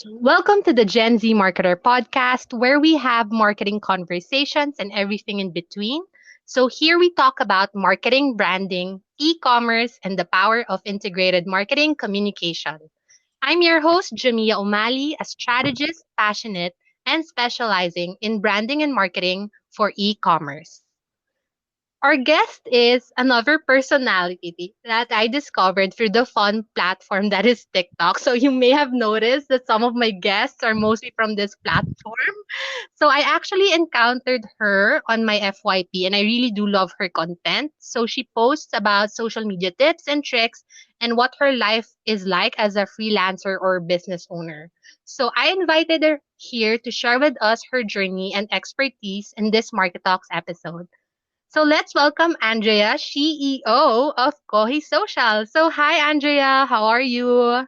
Welcome to the Gen Z Marketer podcast, where we have marketing conversations and everything in between. So, here we talk about marketing, branding, e commerce, and the power of integrated marketing communication. I'm your host, Jamia O'Malley, a strategist, passionate, and specializing in branding and marketing for e commerce. Our guest is another personality that I discovered through the fun platform that is TikTok. So you may have noticed that some of my guests are mostly from this platform. So I actually encountered her on my FYP and I really do love her content. So she posts about social media tips and tricks and what her life is like as a freelancer or business owner. So I invited her here to share with us her journey and expertise in this Market Talks episode. So let's welcome Andrea, CEO of Kohi Social. So hi Andrea, how are you?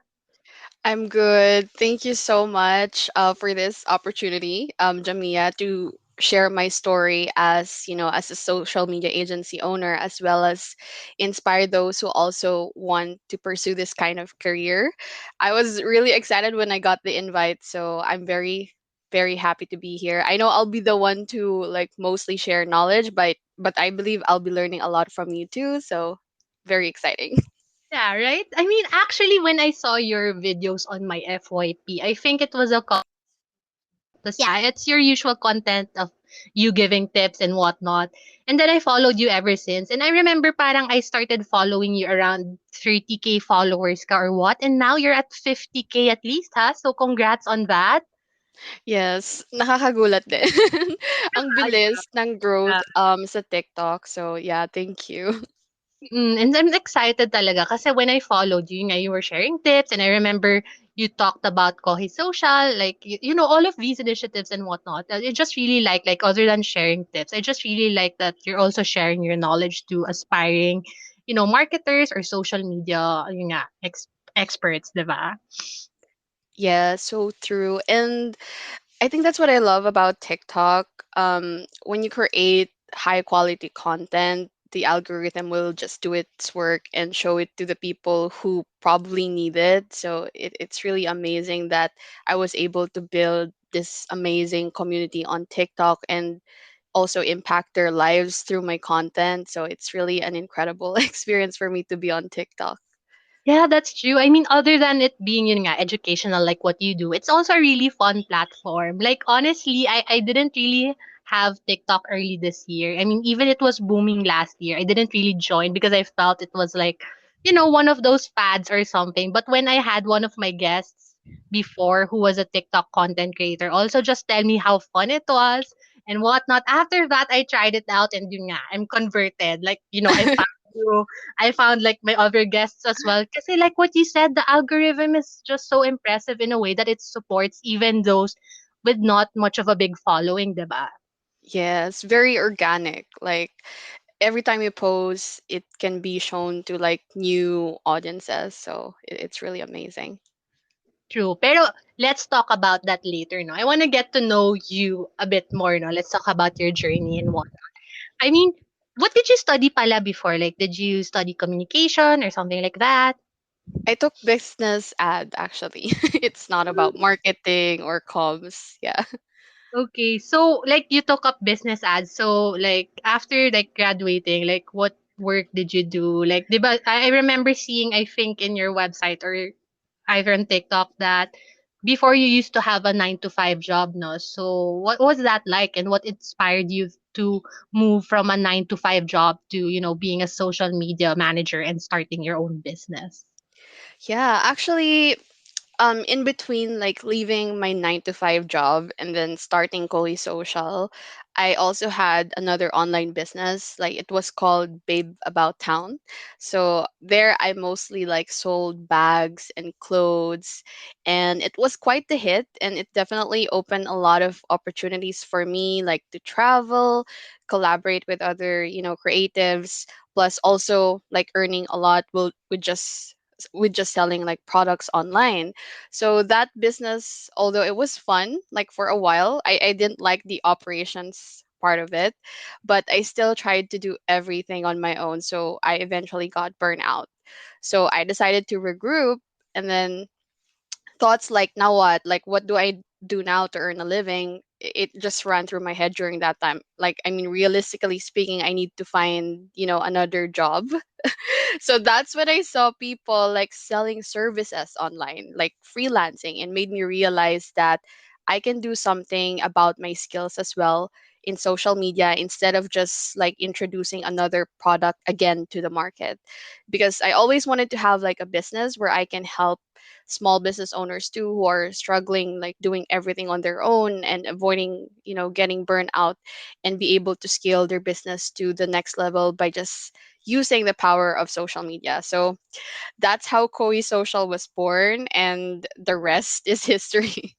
I'm good. Thank you so much for this opportunity, Jamia, to share my story as as a social media agency owner, as well as inspire those who also want to pursue this kind of career. I was really excited when I got the invite, so I'm very happy to be here. I know I'll be the one to like mostly share knowledge, but I believe I'll be learning a lot from you too. So very exciting. Yeah, right? I mean, actually, when I saw your videos on my FYP, I think it was a because yeah, it's your usual content of you giving tips and whatnot. And then I followed you ever since. And I remember parang I started following you around 30K followers ka or what. And now you're at 50K at least, ha? So congrats on that. Yes, nakakagulat din. Ang bilis ng growth Yeah. sa TikTok. So yeah, thank you. And I'm excited talaga kasi when I followed you, nga, you were sharing tips and I remember you talked about Kohi Social, like, all of these initiatives and whatnot. I just really like, other than sharing tips, I just really like that you're also sharing your knowledge to aspiring, marketers or social media, yun nga, experts, diba? Yeah, so true. And I think that's what I love about TikTok. When you create high quality content, the algorithm will just do its work and show it to the people who probably need it. So it's really amazing that I was able to build this amazing community on TikTok and also impact their lives through my content. So it's really an incredible experience for me to be on TikTok. Yeah, that's true. I mean, other than it being, nga, educational like what you do, it's also a really fun platform. Like, honestly, I didn't really have TikTok early this year. I mean, even it was booming last year, I didn't really join because I felt it was like, one of those fads or something. But when I had one of my guests before who was a TikTok content creator also just tell me how fun it was and whatnot. After that, I tried it out and yun nga, I'm converted. Like, I found you I found like my other guests as well. Because like what you said, the algorithm is just so impressive in a way that it supports even those with not much of a big following, diba? Yes, very organic. Like every time you post, it can be shown to like new audiences. So it's really amazing. True. Pero let's talk about that later, no? I want to get to know you a bit more, no? Let's talk about your journey and what. I mean, what did you study pala before? Like, did you study communication or something like that? I took business ad actually. It's not about marketing or comms. Yeah. Okay, so like you took up business ads. So like after like graduating, like what work did you do? Like, diba, I remember seeing I think in your website or either on TikTok that before you used to have a 9 to 5 job, no? So what was that like and what inspired you to move from a 9 to 5 job to, being a social media manager and starting your own business? Yeah, actually, in between like leaving my 9 to 5 job and then starting Kohi Social, I also had another online business. Like it was called Babe About Town. So there I mostly like sold bags and clothes, and it was quite the hit, and it definitely opened a lot of opportunities for me, like to travel, collaborate with other, creatives, plus also like earning a lot will with just selling like products online. So that business, although it was fun, like for a while, I didn't like the operations part of it, but I still tried to do everything on my own. So I eventually got burnt out. So I decided to regroup and then thoughts like, now what? Like, what do I do now to earn a living? It just ran through my head during that time. Like, I mean, realistically speaking, I need to find, another job. So that's when I saw people like selling services online, like freelancing, and made me realize that I can do something about my skills as well in social media instead of just like introducing another product again to the market. Because I always wanted to have like a business where I can help small business owners too, who are struggling like doing everything on their own and avoiding, getting burnt out, and be able to scale their business to the next level by just using the power of social media. So that's how Koei Social was born, and the rest is history.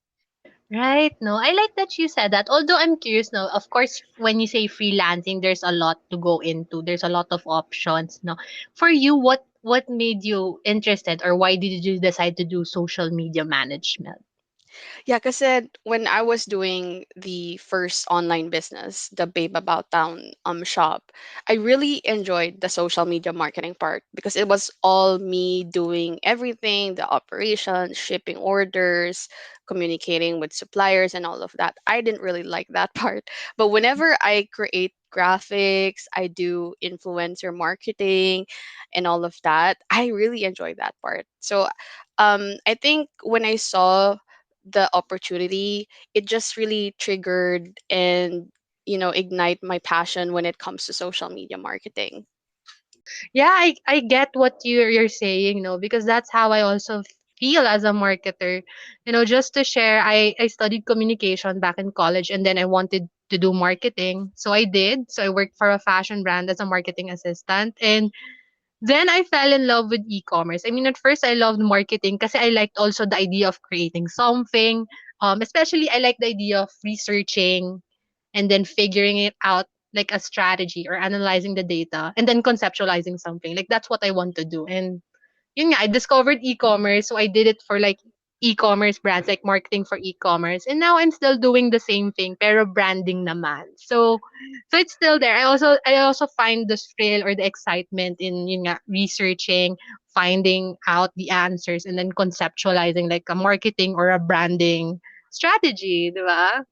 Right. No, I like that you said that. Although I'm curious, no, of course, when you say freelancing, there's a lot to go into. There's a lot of options. No, for you, what made you interested, or why did you decide to do social media management? Yeah, because when I was doing the first online business, the Babe About Town shop, I really enjoyed the social media marketing part because it was all me doing everything, the operations, shipping orders, communicating with suppliers, and all of that. I didn't really like that part. But whenever I create graphics, I do influencer marketing and all of that, I really enjoy that part. So I think when I saw the opportunity, it just really triggered and, ignite my passion when it comes to social media marketing. Yeah, I get what you're saying, no, because that's how I also feel as a marketer. Just to share, I studied communication back in college, and then I wanted to do marketing. So I did. So I worked for a fashion brand as a marketing assistant, and then I fell in love with e-commerce. I mean, at first I loved marketing because I liked also the idea of creating something. Especially I like the idea of researching and then figuring it out like a strategy or analyzing the data and then conceptualizing something. Like that's what I want to do. And yun nga, I discovered e-commerce. So I did it for like e-commerce brands, like marketing for e-commerce. And now I'm still doing the same thing, pero branding naman. So it's still there. I also find the thrill or the excitement in yun nga, researching, finding out the answers, and then conceptualizing like a marketing or a branding strategy, di ba?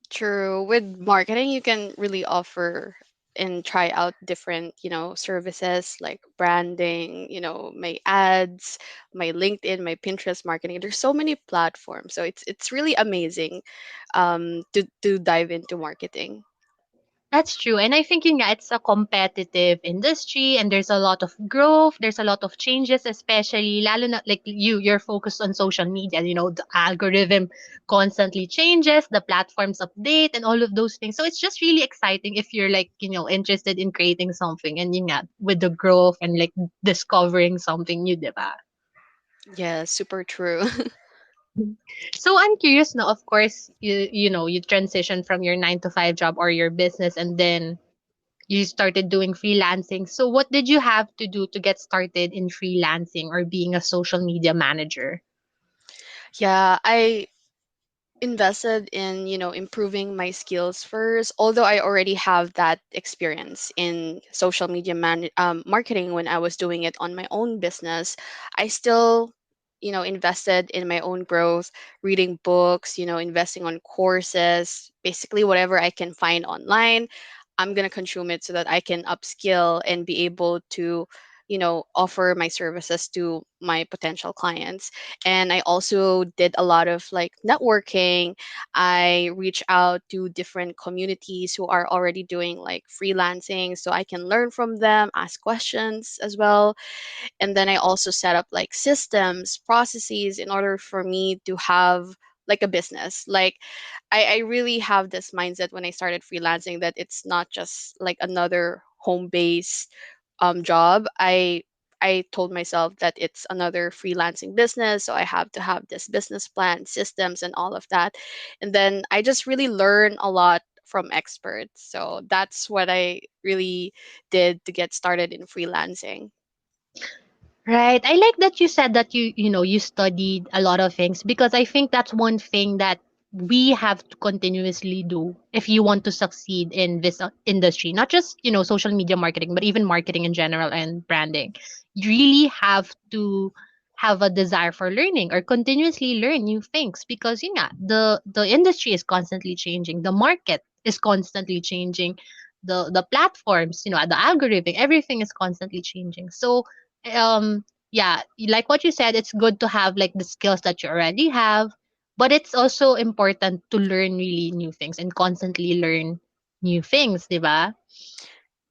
True. With marketing, you can really offer and try out different, services like branding, my ads, my LinkedIn, my Pinterest marketing. There's so many platforms. So it's really amazing to dive into marketing. That's true. And I think yun nga, it's a competitive industry and there's a lot of growth, there's a lot of changes, especially lalo na like you're focused on social media, the algorithm constantly changes, the platforms update and all of those things. So it's just really exciting if you're like, interested in creating something and yun nga, with the growth and like discovering something new, diba? Yeah, super true. So I'm curious now, of course, you transition from your 9 to 5 job or your business and then you started doing freelancing. So what did you have to do to get started in freelancing or being a social media manager? Yeah, I invested in, improving my skills first, although I already have that experience in social media marketing when I was doing it on my own business. I still, invested in my own growth, reading books, investing on courses, basically whatever I can find online. I'm going to consume it so that I can upskill and be able to, offer my services to my potential clients. And I also did a lot of like networking. I reach out to different communities who are already doing like freelancing so I can learn from them, ask questions as well. And then I also set up like systems, processes in order for me to have like a business. Like I really have this mindset when I started freelancing that it's not just like another home based job. I told myself that it's another freelancing business, so I have to have this business plan, systems, and all of that. And then I just really learn a lot from experts. So that's what I really did to get started in freelancing. Right. I like that you said that you studied a lot of things because I think that's one thing that we have to continuously do if you want to succeed in this industry, not just, social media marketing, but even marketing in general and branding. You really have to have a desire for learning or continuously learn new things because the industry is constantly changing, the market is constantly changing, the platforms, the algorithm, everything is constantly changing. So yeah, like what you said, it's good to have like the skills that you already have, but it's also important to learn really new things and constantly learn new things, diba?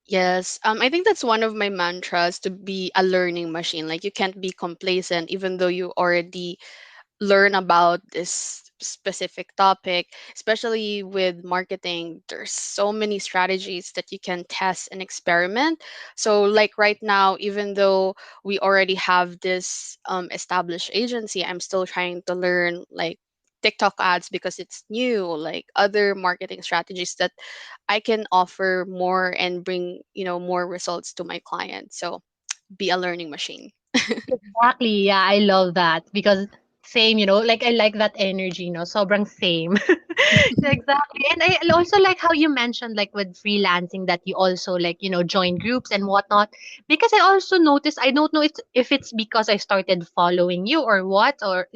Yes, I think that's one of my mantras, to be a learning machine. Like, you can't be complacent even though you already learn about this specific topic. Especially with marketing, there's so many strategies that you can test and experiment. So like right now, even though we already have this established agency, I'm still trying to learn like TikTok ads because it's new, like other marketing strategies that I can offer more and bring, more results to my clients. So be a learning machine. Exactly. Yeah, I love that because same, like I like that energy, sobrang same. Exactly. And I also like how you mentioned like with freelancing that you also like, join groups and whatnot. Because I also noticed, I don't know if it's because I started following you or what, or,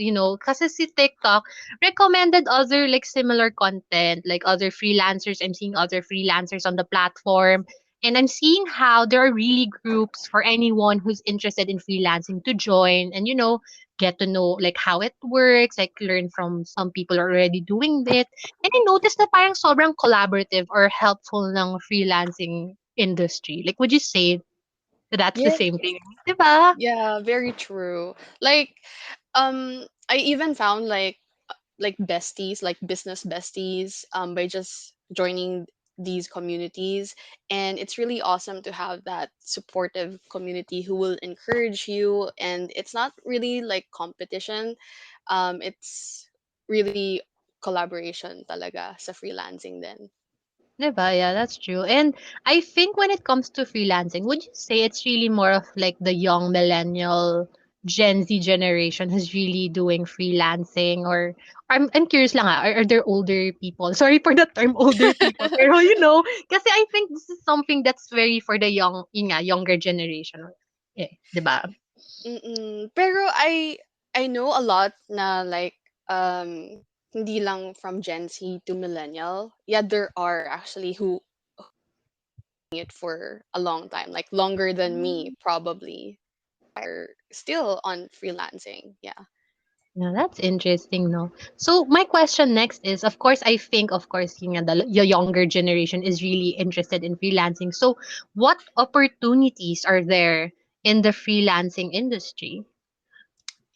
kasi si TikTok recommended other like similar content, like other freelancers. I'm seeing other freelancers on the platform. And I'm seeing how there are really groups for anyone who's interested in freelancing to join and, get to know like how it works, like learn from some people already doing it. And I noticed na parang sobrang collaborative or helpful ng freelancing industry. Like, would you say that's the Yeah, same thing? Diba? yeah, very true. Like, I even found like besties, like business besties, by just joining these communities. And it's really awesome to have that supportive community who will encourage you. And it's not really like competition, it's really collaboration talaga sa freelancing then. Diba? Yeah, that's true. And I think when it comes to freelancing, would you say it's really more of like the young millennial Gen Z generation who's really doing freelancing or I'm curious lang are there older people? Sorry for the term older people. Pero kasi I think this is something that's very for the younger generation. Eh, 'di ba? Mm-mm. Pero I know a lot na like, hindi lang from Gen Z to millennial. Yeah, there are actually who it for a long time, like longer than me probably. Are still on freelancing. Yeah. No, that's interesting, no? So my question next is, of course, I think, of course, the younger generation is really interested in freelancing. So what opportunities are there in the freelancing industry?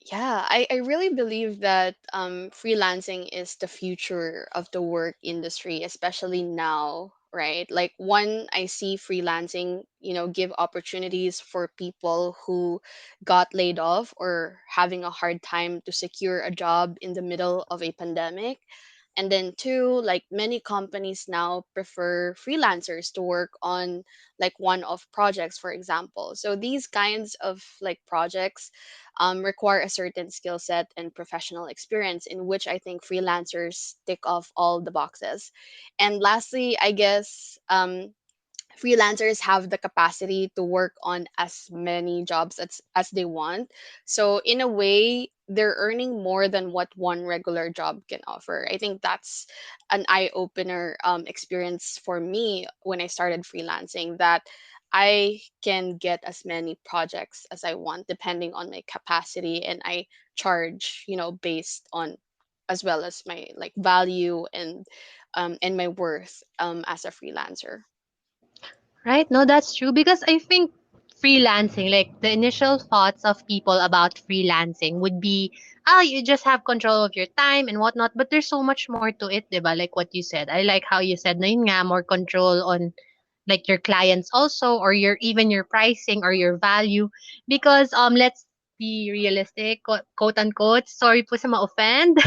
Yeah, I really believe that freelancing is the future of the work industry, especially now, right? Like, one, I see freelancing, give opportunities for people who got laid off or having a hard time to secure a job in the middle of a pandemic. And then two, like many companies now prefer freelancers to work on like one-off projects, for example. So these kinds of like projects require a certain skill set and professional experience, in which I think freelancers tick off all the boxes. And lastly, I guess freelancers have the capacity to work on as many jobs as they want. So in a way, they're earning more than what one regular job can offer. I think that's an eye opener experience for me when I started freelancing, that I can get as many projects as I want depending on my capacity, and I charge, based on, as well as my like value and my worth as a freelancer. Right? No, that's true because I think freelancing, like the initial thoughts of people about freelancing would be, you just have control of your time and whatnot. But there's so much more to it, diba? Like what you said. I like how you said na yun nga, more control on like your clients also or your even your pricing or your value because let's be realistic, quote unquote, sorry po sa ma-offend.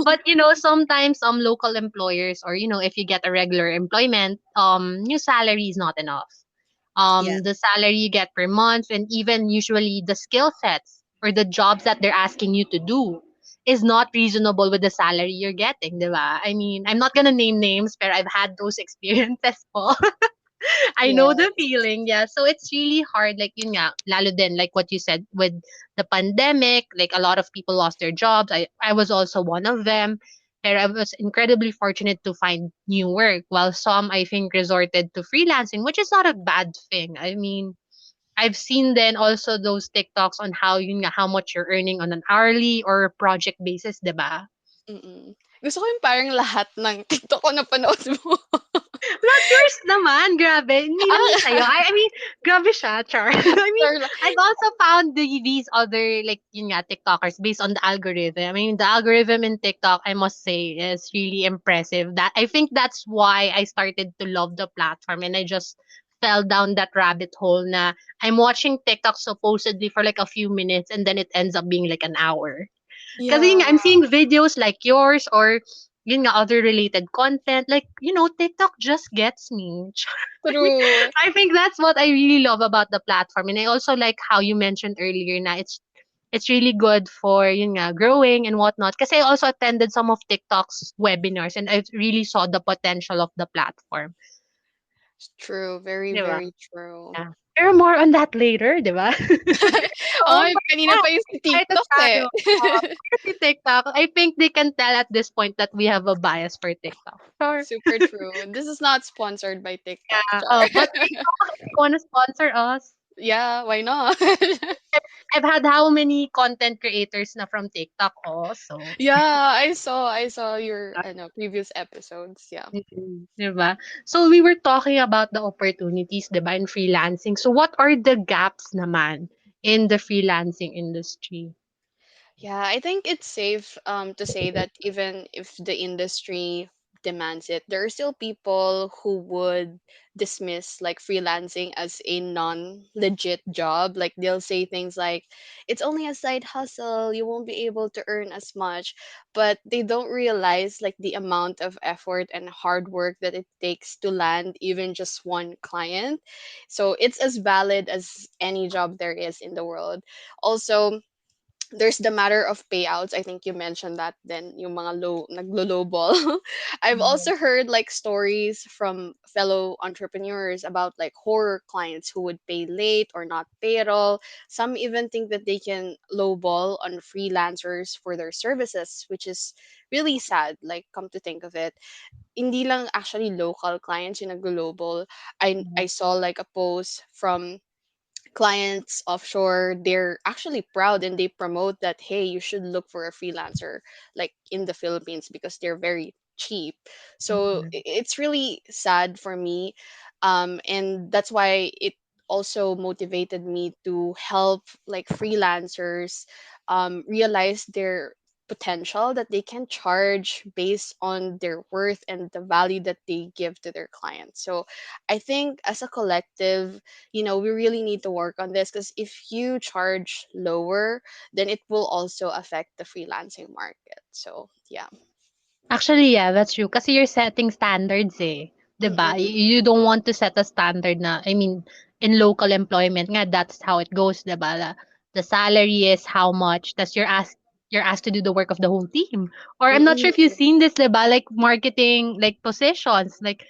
But sometimes local employers or if you get a regular employment, your salary is not enough. Yeah. The salary you get per month and even usually the skill sets or the jobs that they're asking you to do is not reasonable with the salary you're getting, diba? I mean, I'm not gonna name names, but I've had those experiences po. I know the Yes. feeling. Yeah. So it's really hard. Like, yun nga, lalo din, like what you said with the pandemic, like a lot of people lost their jobs. I was also one of them. And I was incredibly fortunate to find new work, while some, I think, resorted to freelancing, which is not a bad thing. I mean, I've seen then also those TikToks on how yun nga, how much you're earning on an hourly or project basis, 'di ba? Mm. Gusto ko yung parang lahat ng TikTok ko napanood mo. Not yours naman, grabe. Hindi lang yung sa'yo. Ah, I mean, grabe siya, Char. I mean, sure lang. I've also found these other, like, yun nga, TikTokers based on the algorithm. I mean, the algorithm in TikTok, I must say, is really impressive. That I think that's why I started to love the platform, and I just fell down that rabbit hole na I'm watching TikTok supposedly for like a few minutes and then it ends up being like an hour. Kasi yun Yeah, nga, I'm seeing videos like yours or yun nga, other related content. Like, TikTok just gets me. I mean, true. I think that's what I really love about the platform. And I also like how you mentioned earlier na it's really good for yun nga, growing and whatnot. Kasi I also attended some of TikTok's webinars and I really saw the potential of the platform. It's true. Very, Di ba? very true. Yeah. Pero more on that later, di ba? Oo, Ay, but kanina yeah, pa yung si excited TikTok tayo. eh. Si TikTok, I think they can tell at this point that we have a bias for TikTok. Sure. Super true. This is not sponsored by TikTok, Yeah. char. But TikTok, if you wanna sponsor us, Yeah, why not? I've had how many content creators na from TikTok also. Yeah, I saw your previous episodes. Yeah. Mm, 'di ba? So we were talking about the opportunities, 'di ba, in freelancing. So what are the gaps naman in the freelancing industry? Yeah, I think it's safe to say that even if the industry demands it, there are still people who would dismiss like freelancing as a non-legit job. Like they'll say things like, "It's only a side hustle. You won't be able to earn as much," but they don't realize like the amount of effort and hard work that it takes to land even just one client. So it's as valid as any job there is in the world. Also, there's the matter of payouts. I think you mentioned that then yung mga naglo-lowball. I've Mhm. also heard like stories from fellow entrepreneurs about like horror clients who would pay late or not pay at all. Some even think that they can lowball on freelancers for their services, which is really sad. Like come to think of it, hindi lang actually local clients yung naglo-lowball. I saw like a post from clients offshore. They're actually proud and they promote that, hey, you should look for a freelancer like in the Philippines because they're very cheap. So Mhm. it's really sad for me, and that's why it also motivated me to help like freelancers realize their potential, that they can charge based on their worth and the value that they give to their clients. So I think as a collective, we really need to work on this, because if you charge lower, then it will also affect the freelancing market. So yeah. Actually, yeah, that's true. Kasi you're setting standards eh. 'Di ba? Mm-mm. You don't want to set a standard na, I mean, in local employment nga, that's how it goes, 'di ba? The salary is how much, tas you're asked to do the work of the whole team. Or I'm not sure if you've Mm-mm. seen this, 'di ba? Like marketing, like positions, like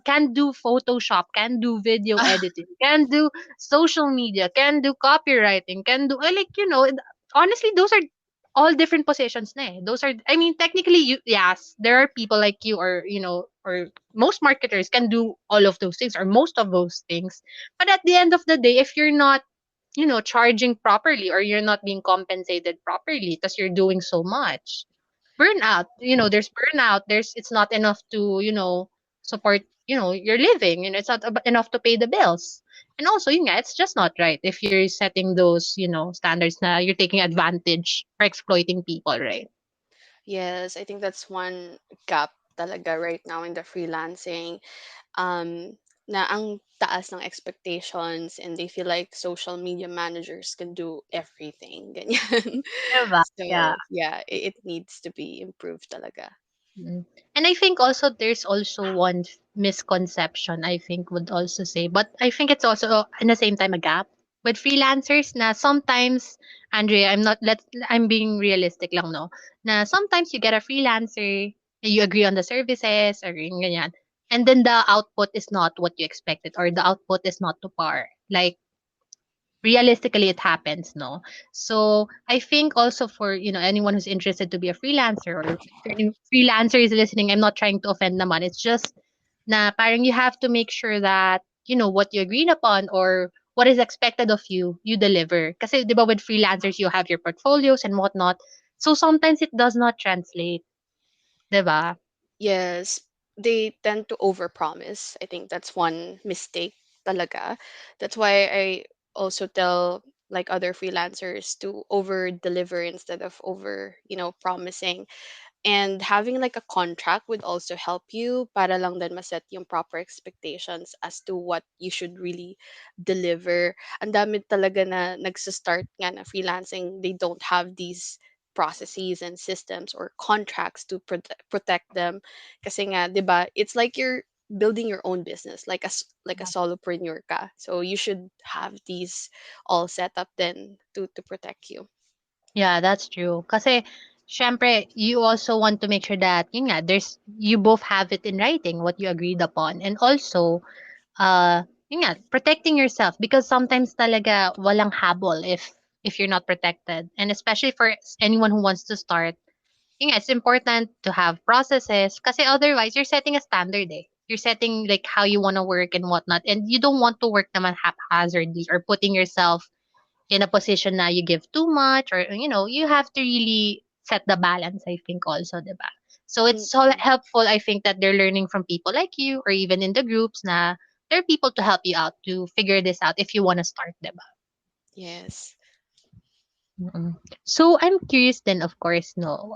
can do Photoshop, can do video Ah, editing, can do social media, can do copywriting, can do like honestly those are all different positions na eh. Those are, I mean, technically, yes, there are people like you or, or most marketers can do all of those things or most of those things. But at the end of the day, if you're not, charging properly or you're not being compensated properly because you're doing so much, burnout, there's burnout, it's not enough to, support, your living, it's not enough to pay the bills. And also, yeah, it's just not right if you're setting those, standards na you're taking advantage or exploiting people, right? yes, I think that's one gap talaga right now in the freelancing. Na ang taas ng expectations and they feel like social media managers can do everything. Ganyan. Diba? Yeah. So yeah, it needs to be improved talaga. Mm. And I think also there's also one misconception I think would also say, but I think it's also in the same time a gap with freelancers na sometimes, Andrea, I'm being realistic lang, no, na sometimes you get a freelancer, you agree on the services or yung ganyan. and then the output is not what you expected, or the output is not to par. Like, realistically, it happens, no? So I think also for, anyone who's interested to be a freelancer, or if any freelancer is listening, I'm not trying to offend naman. It's just na parang you have to make sure that, what you agreed upon, or what is expected of you, you deliver. Kasi, di ba, with freelancers, you have your portfolios and whatnot. So sometimes it does not translate, di ba? Yes, they tend to overpromise. I think that's one mistake talaga. That's why I also tell like other freelancers to over deliver instead of over, promising. And having like a contract would also help you para lang din maset yung proper expectations as to what you should really deliver. Ang dami talaga na nagsa-start nga na freelancing, they don't have these processes and systems or contracts to protect them. Kasi nga, 'di ba, it's like you're building your own business like like a solopreneur ka. So you should have these all set up then to protect you. Yeah, that's true. Kasi, syempre, you also want to make sure that, you both have it in writing, what you agreed upon. And also, protecting yourself, because sometimes talaga walang habol if you're not protected. And especially for anyone who wants to start, it's important to have processes, kasi otherwise you're setting a standard, eh. You're setting like how you want to work and whatnot, and you don't want to work naman haphazardly, or putting yourself in a position na you give too much, or you have to really set the balance, I think, also, diba? So it's so Mm-mm. helpful, I think, that they're learning from people like you, or even in the groups na there are people to help you out to figure this out if you want to start, diba? Yes. Mm. So I'm curious then, of course, no.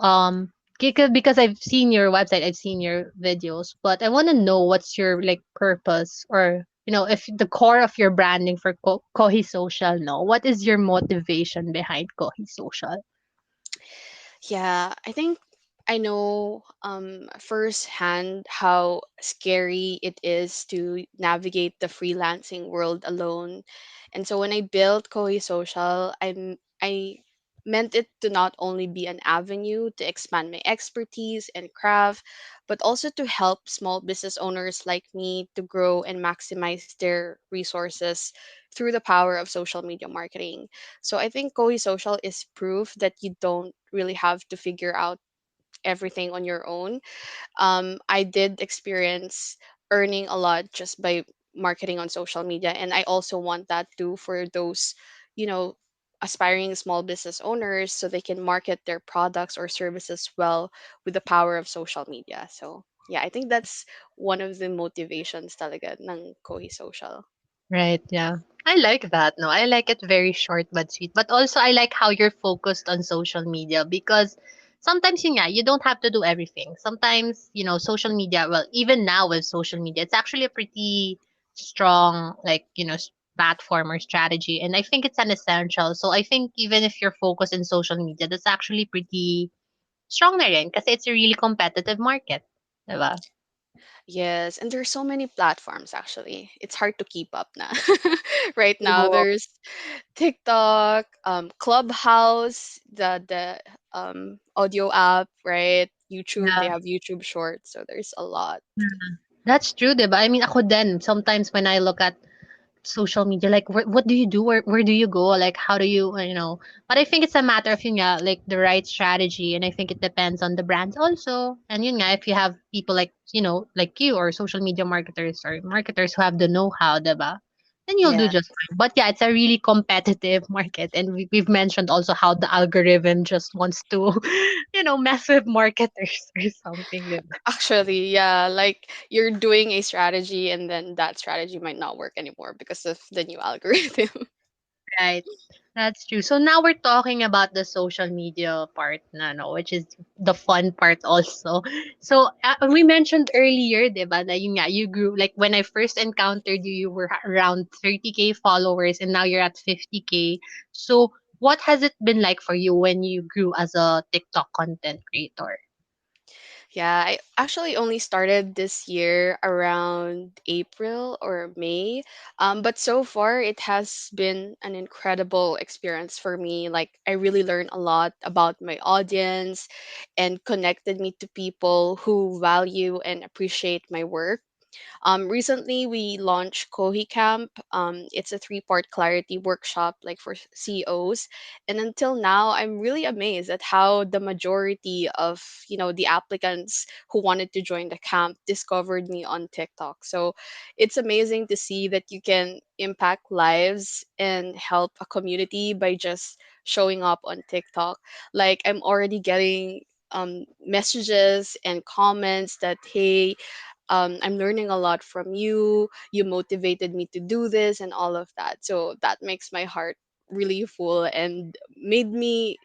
Because I've seen your website, I've seen your videos, but I want to know what's your like purpose, or if the core of your branding for Kohi Social, no. What is your motivation behind Kohi Social? Yeah, I think I know firsthand how scary it is to navigate the freelancing world alone. And so when I built Koei Social, I meant it to not only be an avenue to expand my expertise and craft, but also to help small business owners like me to grow and maximize their resources through the power of social media marketing. So I think Koei Social is proof that you don't really have to figure out everything on your own. I did experience earning a lot just by marketing on social media, and I also want that too for those, you know, aspiring small business owners so they can market their products or services well with the power of social media. So yeah, I think that's one of the motivations talaga ng Kohi Social. Right, yeah. I like that. No, I like it very short but sweet. But also I like how you're focused on social media, because sometimes you don't have to do everything. Sometimes, social media, well, even now with social media, it's actually a pretty strong, like, platform or strategy. And I think it's an essential. So I think even if you're focused in social media, that's actually pretty strong na rin, kasi it's a really competitive market. Diba? Yes, and there's so many platforms actually. It's hard to keep up na. Right now True. there's TikTok, Clubhouse, the audio app, right? YouTube, they Yeah. have YouTube Shorts, so there's a lot. That's true, 'di ba? I mean, ako din, sometimes when I look at social media, like, what do you do? Where do you go? Like, how do you? But I think it's a matter of, like the right strategy. And I think it depends on the brands also. And if you have people like you, or social media marketers, or marketers who have the know-how, 'di ba? Then you'll do Yeah. just fine. But yeah, it's a really competitive market. And we've mentioned also how the algorithm just wants to, mess with marketers or something, 'di ba? Actually, yeah, like you're doing a strategy and then that strategy might not work anymore because of the new algorithm. Right. That's true. So now we're talking about the social media part na, no, which is the fun part also. So we mentioned earlier, 'di ba, na yun nga, you grew, like when I first encountered you, you were around 30K followers, and now you're at 50K. So what has it been like for you when you grew as a TikTok content creator? Yeah, I actually only started this year around April or May. But so far, it has been an incredible experience for me. Like, I really learned a lot about my audience and connected me to people who value and appreciate my work. Recently, we launched Kohi Camp. It's a three-part clarity workshop, like for CEOs. And until now, I'm really amazed at how the majority of the applicants who wanted to join the camp discovered me on TikTok. So it's amazing to see that you can impact lives and help a community by just showing up on TikTok. Like I'm already getting messages and comments that, hey, I'm learning a lot from you. You motivated me to do this and all of that. So that makes my heart really full and made me,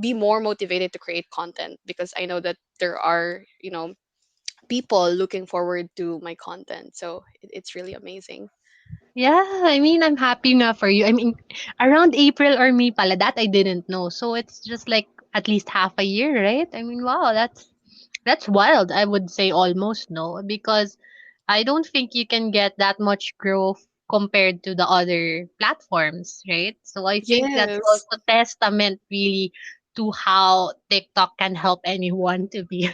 be more motivated to create content because I know that there are, people looking forward to my content. So it's really amazing. Yeah, I mean, I'm happy na for you. I mean, around April or May pala, that I didn't know. So it's just like at least half a year, right? I mean, wow, that's wild. I would say almost no, because I don't think you can get that much growth compared to the other platforms, right? So I think that's Yes. also testament really to how TikTok can help anyone to be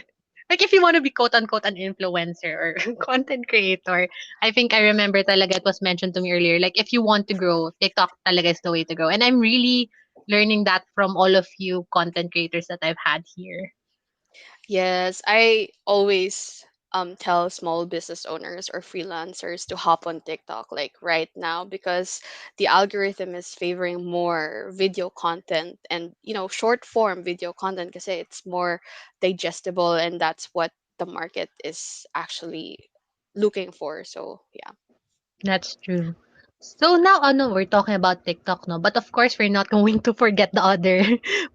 like if you want to be quote unquote an influencer or content creator. I think I remember talaga it was mentioned to me earlier. Like if you want to grow, TikTok talaga is the way to go. And I'm really learning that from all of you content creators that I've had here. Yes, I always tell small business owners or freelancers to hop on TikTok like right now because the algorithm is favoring more video content and short form video content because it's more digestible and that's what the market is actually looking for. So yeah. That's true. So now, no, we're talking about TikTok, no? But of course, we're not going to forget the other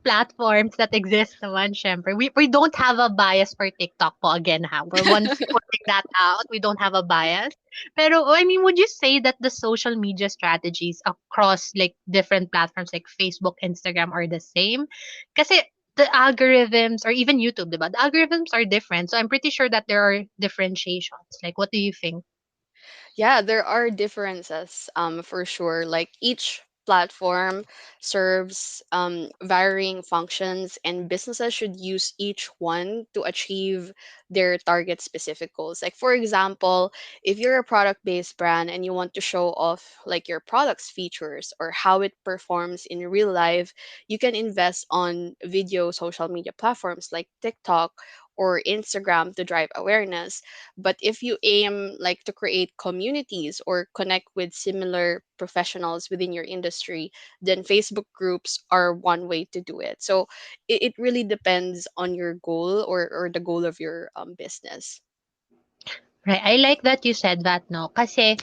platforms that exist naman, syempre. We don't have a bias for TikTok po again, ha? We're once putting that out, we don't have a bias. Pero, I mean, would you say that the social media strategies across, like, different platforms like Facebook, Instagram are the same? Kasi the algorithms, or even YouTube, diba? The algorithms are different. So I'm pretty sure that there are differentiations. Like, what do you think? Yeah, there are differences for sure. Like each platform serves varying functions, and businesses should use each one to achieve their target specific goals. Like, for example, if you're a product based brand and you want to show off like your product's features or how it performs in real life, you can invest on video social media platforms like TikTok or Instagram to drive awareness. But if you aim like to create communities or connect with similar professionals within your industry, then Facebook groups are one way to do it. So it really depends on your goal or the goal of your business. Right. I like that you said that, no? Kasi,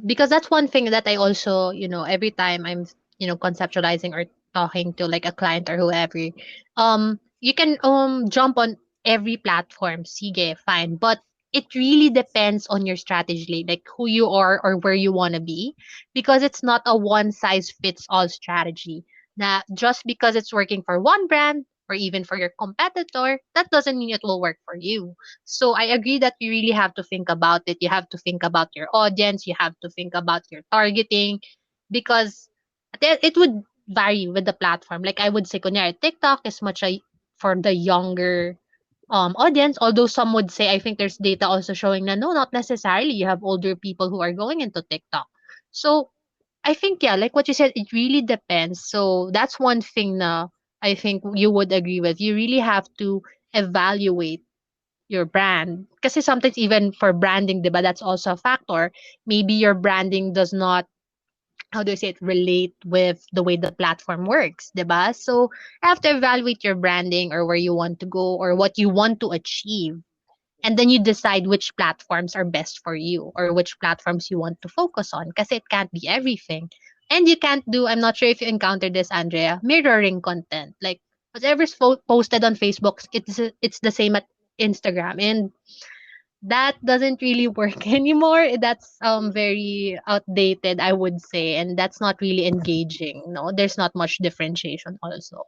because that's one thing that I also, every time I'm, conceptualizing or talking to like a client or whoever, you can, jump on every platform. Sige, fine. But it really depends on your strategy, like who you are or where you want to be, because it's not a one size fits all strategy. Na just because it's working for one brand or even for your competitor, that doesn't mean it will work for you. So I agree that you really have to think about it. You have to think about your audience. You have to think about your targeting because it would vary with the platform. Like I would say, kunyari, TikTok is much for the younger audience. Although some would say, I think there's data also showing that no, not necessarily. You have older people who are going into TikTok. So I think, yeah, like what you said, it really depends. So that's one thing na I think you would agree with. You really have to evaluate your brand. Kasi sometimes even for branding, 'di ba, that's also a factor. Maybe your branding does not, how do I say it, relate with the way the platform works, 'di ba? So you have to evaluate your branding or where you want to go or what you want to achieve. And then you decide which platforms are best for you or which platforms you want to focus on. Kasi it can't be everything. And you can't do, I'm not sure if you encountered this, Andrea, mirroring content. Like whatever's posted on Facebook, it's the same at Instagram. And that doesn't really work anymore. That's very outdated, I would say, and that's not really engaging. No, there's not much differentiation also.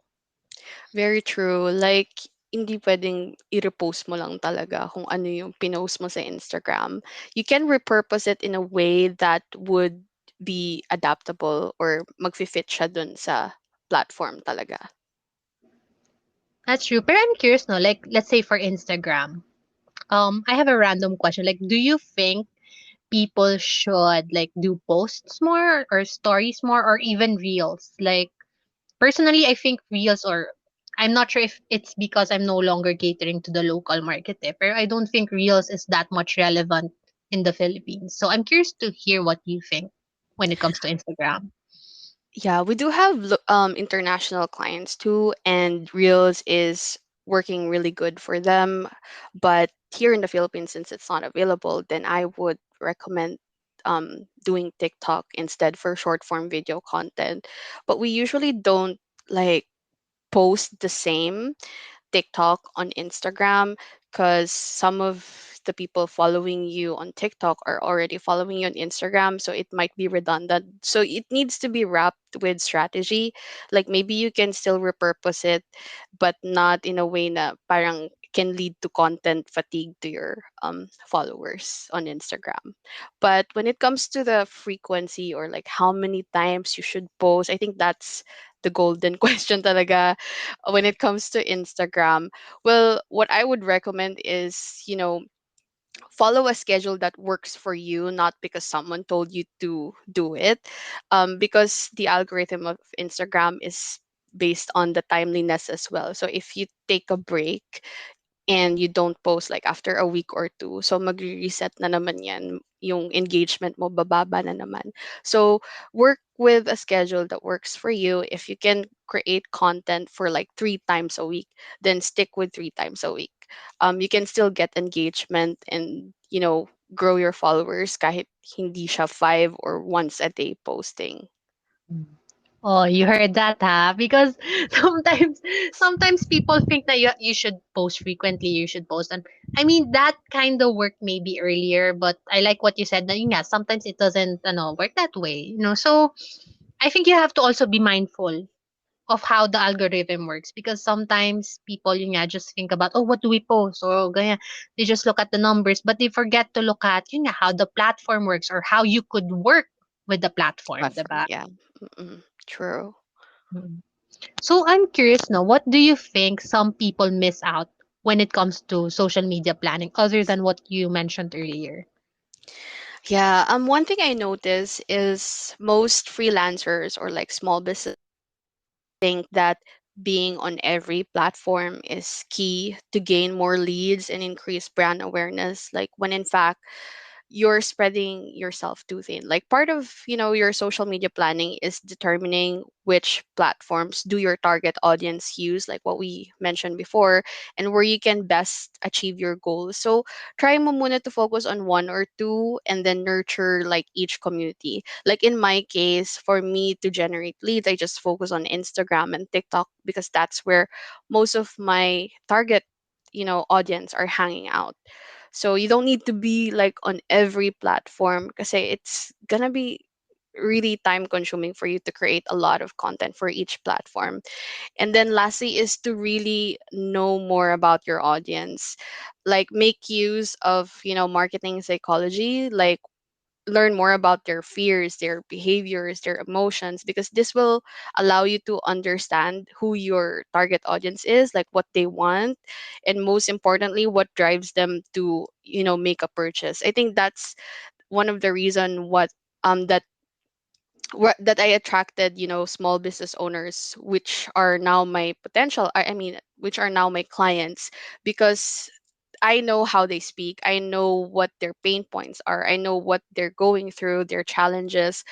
Very true. Like, hindi pwedeng i-repost mo lang talaga kung ano yung pinost mo sa Instagram. You can repurpose it in a way that would be adaptable or magfi-fit siya dun sa platform talaga. That's true. But I'm curious, no, like let's say for Instagram. I have a random question. Like, do you think people should like do posts more or stories more or even reels? Like, personally, I think reels or I'm not sure if it's because I'm no longer catering to the local market, but I don't think reels is that much relevant in the Philippines. So I'm curious to hear what you think when it comes to Instagram. Yeah, we do have international clients too, and Reels is working really good for them. But here in the Philippines, since it's not available, then I would recommend doing TikTok instead for short form video content. But we usually don't like post the same TikTok on Instagram because some of the people following you on TikTok are already following you on Instagram. So it might be redundant. So it needs to be wrapped with strategy. Like maybe you can still repurpose it, but not in a way na parang can lead to content fatigue to your followers on Instagram. But when it comes to the frequency or like how many times you should post, I think that's the golden question talaga when it comes to Instagram. Well, what I would recommend is, follow a schedule that works for you, not because someone told you to do it. Because the algorithm of Instagram is based on the timeliness as well. So if you take a break and you don't post like after a week or two, so magre-reset na naman yan, yung engagement mo bababa na naman. So work with a schedule that works for you. If you can create content for like 3 times a week, then stick with 3 times a week. You can still get engagement and grow your followers kahit hindi siya 5 or once a day posting. Oh, you heard that, huh? Because sometimes people think that you should post frequently, you should post. And I mean, that kind of worked maybe earlier, but I like what you said that, yeah, sometimes it doesn't, work that way, you know? So I think you have to also be mindful of how the algorithm works because sometimes people, just think about, oh, what do we post? Or, ganyan. They just look at the numbers, but they forget to look at, how the platform works or how you could work with the platform, Platform, diba? yeah. True. So I'm curious now, what do you think some people miss out when it comes to social media planning other than what you mentioned earlier? Yeah, one thing I notice is most freelancers or like small business think that being on every platform is key to gain more leads and increase brand awareness, like when in fact you're spreading yourself too thin. Like part of, your social media planning is determining which platforms do your target audience use, like what we mentioned before, and where you can best achieve your goals. So try mo muna to focus on one or two and then nurture like each community. Like in my case, for me to generate leads, I just focus on Instagram and TikTok because that's where most of my target, audience are hanging out. So you don't need to be like on every platform because it's gonna be really time consuming for you to create a lot of content for each platform. And then lastly is to really know more about your audience. Like make use of, marketing psychology, like learn more about their fears, their behaviors, their emotions, because this will allow you to understand who your target audience is, like what they want, and most importantly, what drives them to, make a purchase. I think that's one of the reason that I attracted, small business owners, which are now my potential, I mean, which are now my clients, because I know how they speak. I know what their pain points are. I know what they're going through, their challenges,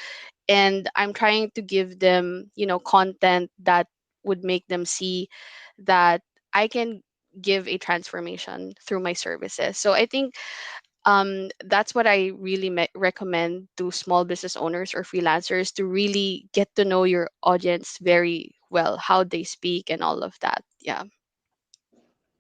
and I'm trying to give them, content that would make them see that I can give a transformation through my services. So I think that's what I really recommend to small business owners or freelancers, to really get to know your audience very well, how they speak and all of that. Yeah.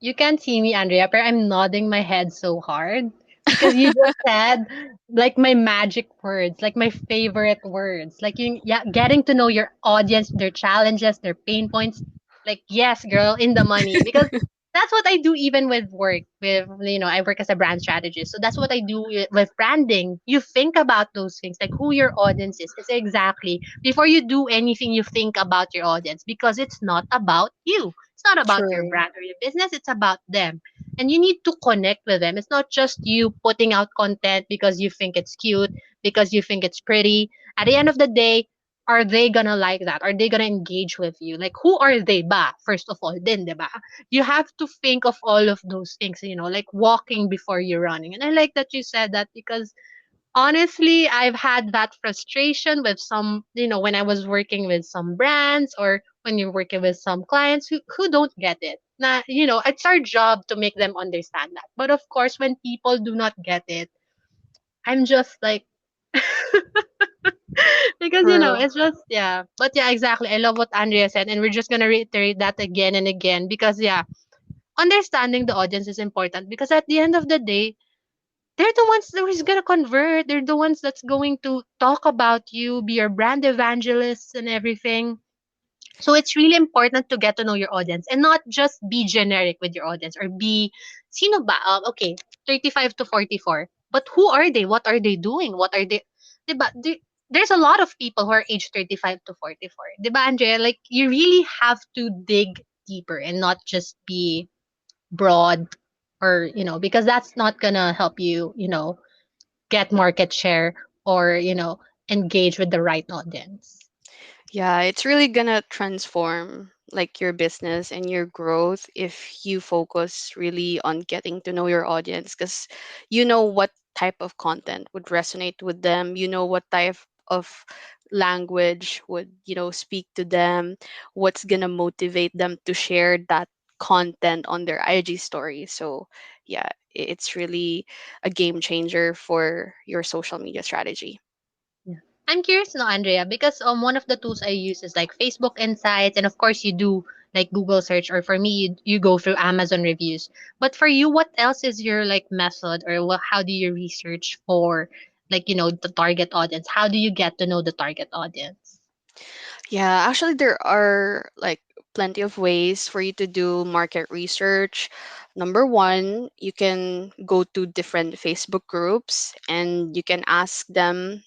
You can't see me, Andrea, but I'm nodding my head so hard because you just said like my magic words, like my favorite words. Like yeah, getting to know your audience, their challenges, their pain points. Like, yes, girl, in the money. Because that's what I do even with work. I work as a brand strategist. So that's what I do with branding. You think about those things, like who your audience is. It's exactly before you do anything, you think about your audience because it's not about you. It's not about your True. brand or your business. It's about them. and you need to connect with them. It's not just you putting out content because you think it's cute, because you think it's pretty. At the end of the day, are they gonna like that? Are they gonna engage with you? Like, who are they ba? First of all, din, di ba? You have to think of all of those things, like walking before you're running. And I like that you said that because honestly, I've had that frustration with some, when I was working with some brands or when you're working with some clients who don't get it. Na, it's our job to make them understand that. But of course, when people do not get it, I'm just like, because, True. it's just, yeah. But yeah, exactly. I love what Andrea said. And we're just going to reiterate that again and again because, yeah, understanding the audience is important because at the end of the day, they're the ones that is gonna convert. They're the ones that's going to talk about you, be your brand evangelists and everything. So it's really important to get to know your audience and not just be generic with your audience or be sino ba? Okay, 35 to 44. But who are they? What are they doing? What are they? Diba? There's a lot of people who are age 35 to 44. Diba, Andrea? Like, you really have to dig deeper and not just be broad or, because that's not gonna help you, get market share or, engage with the right audience. Yeah, it's really gonna transform like your business and your growth if you focus really on getting to know your audience, because you know what type of content would resonate with them, you know what type of language would, speak to them, what's gonna motivate them to share that content on their IG story. So yeah, it's really a game changer for your social media strategy. Yeah. I'm curious now, Andrea, because one of the tools I use is like Facebook Insights, and of course you do like Google search, or for me you go through Amazon reviews. But for you, what else is your like method, or how do you research for like the target audience? How do you get to know the target audience? Yeah, actually, there are like plenty of ways for you to do market research. Number one, you can go to different Facebook groups and you can ask them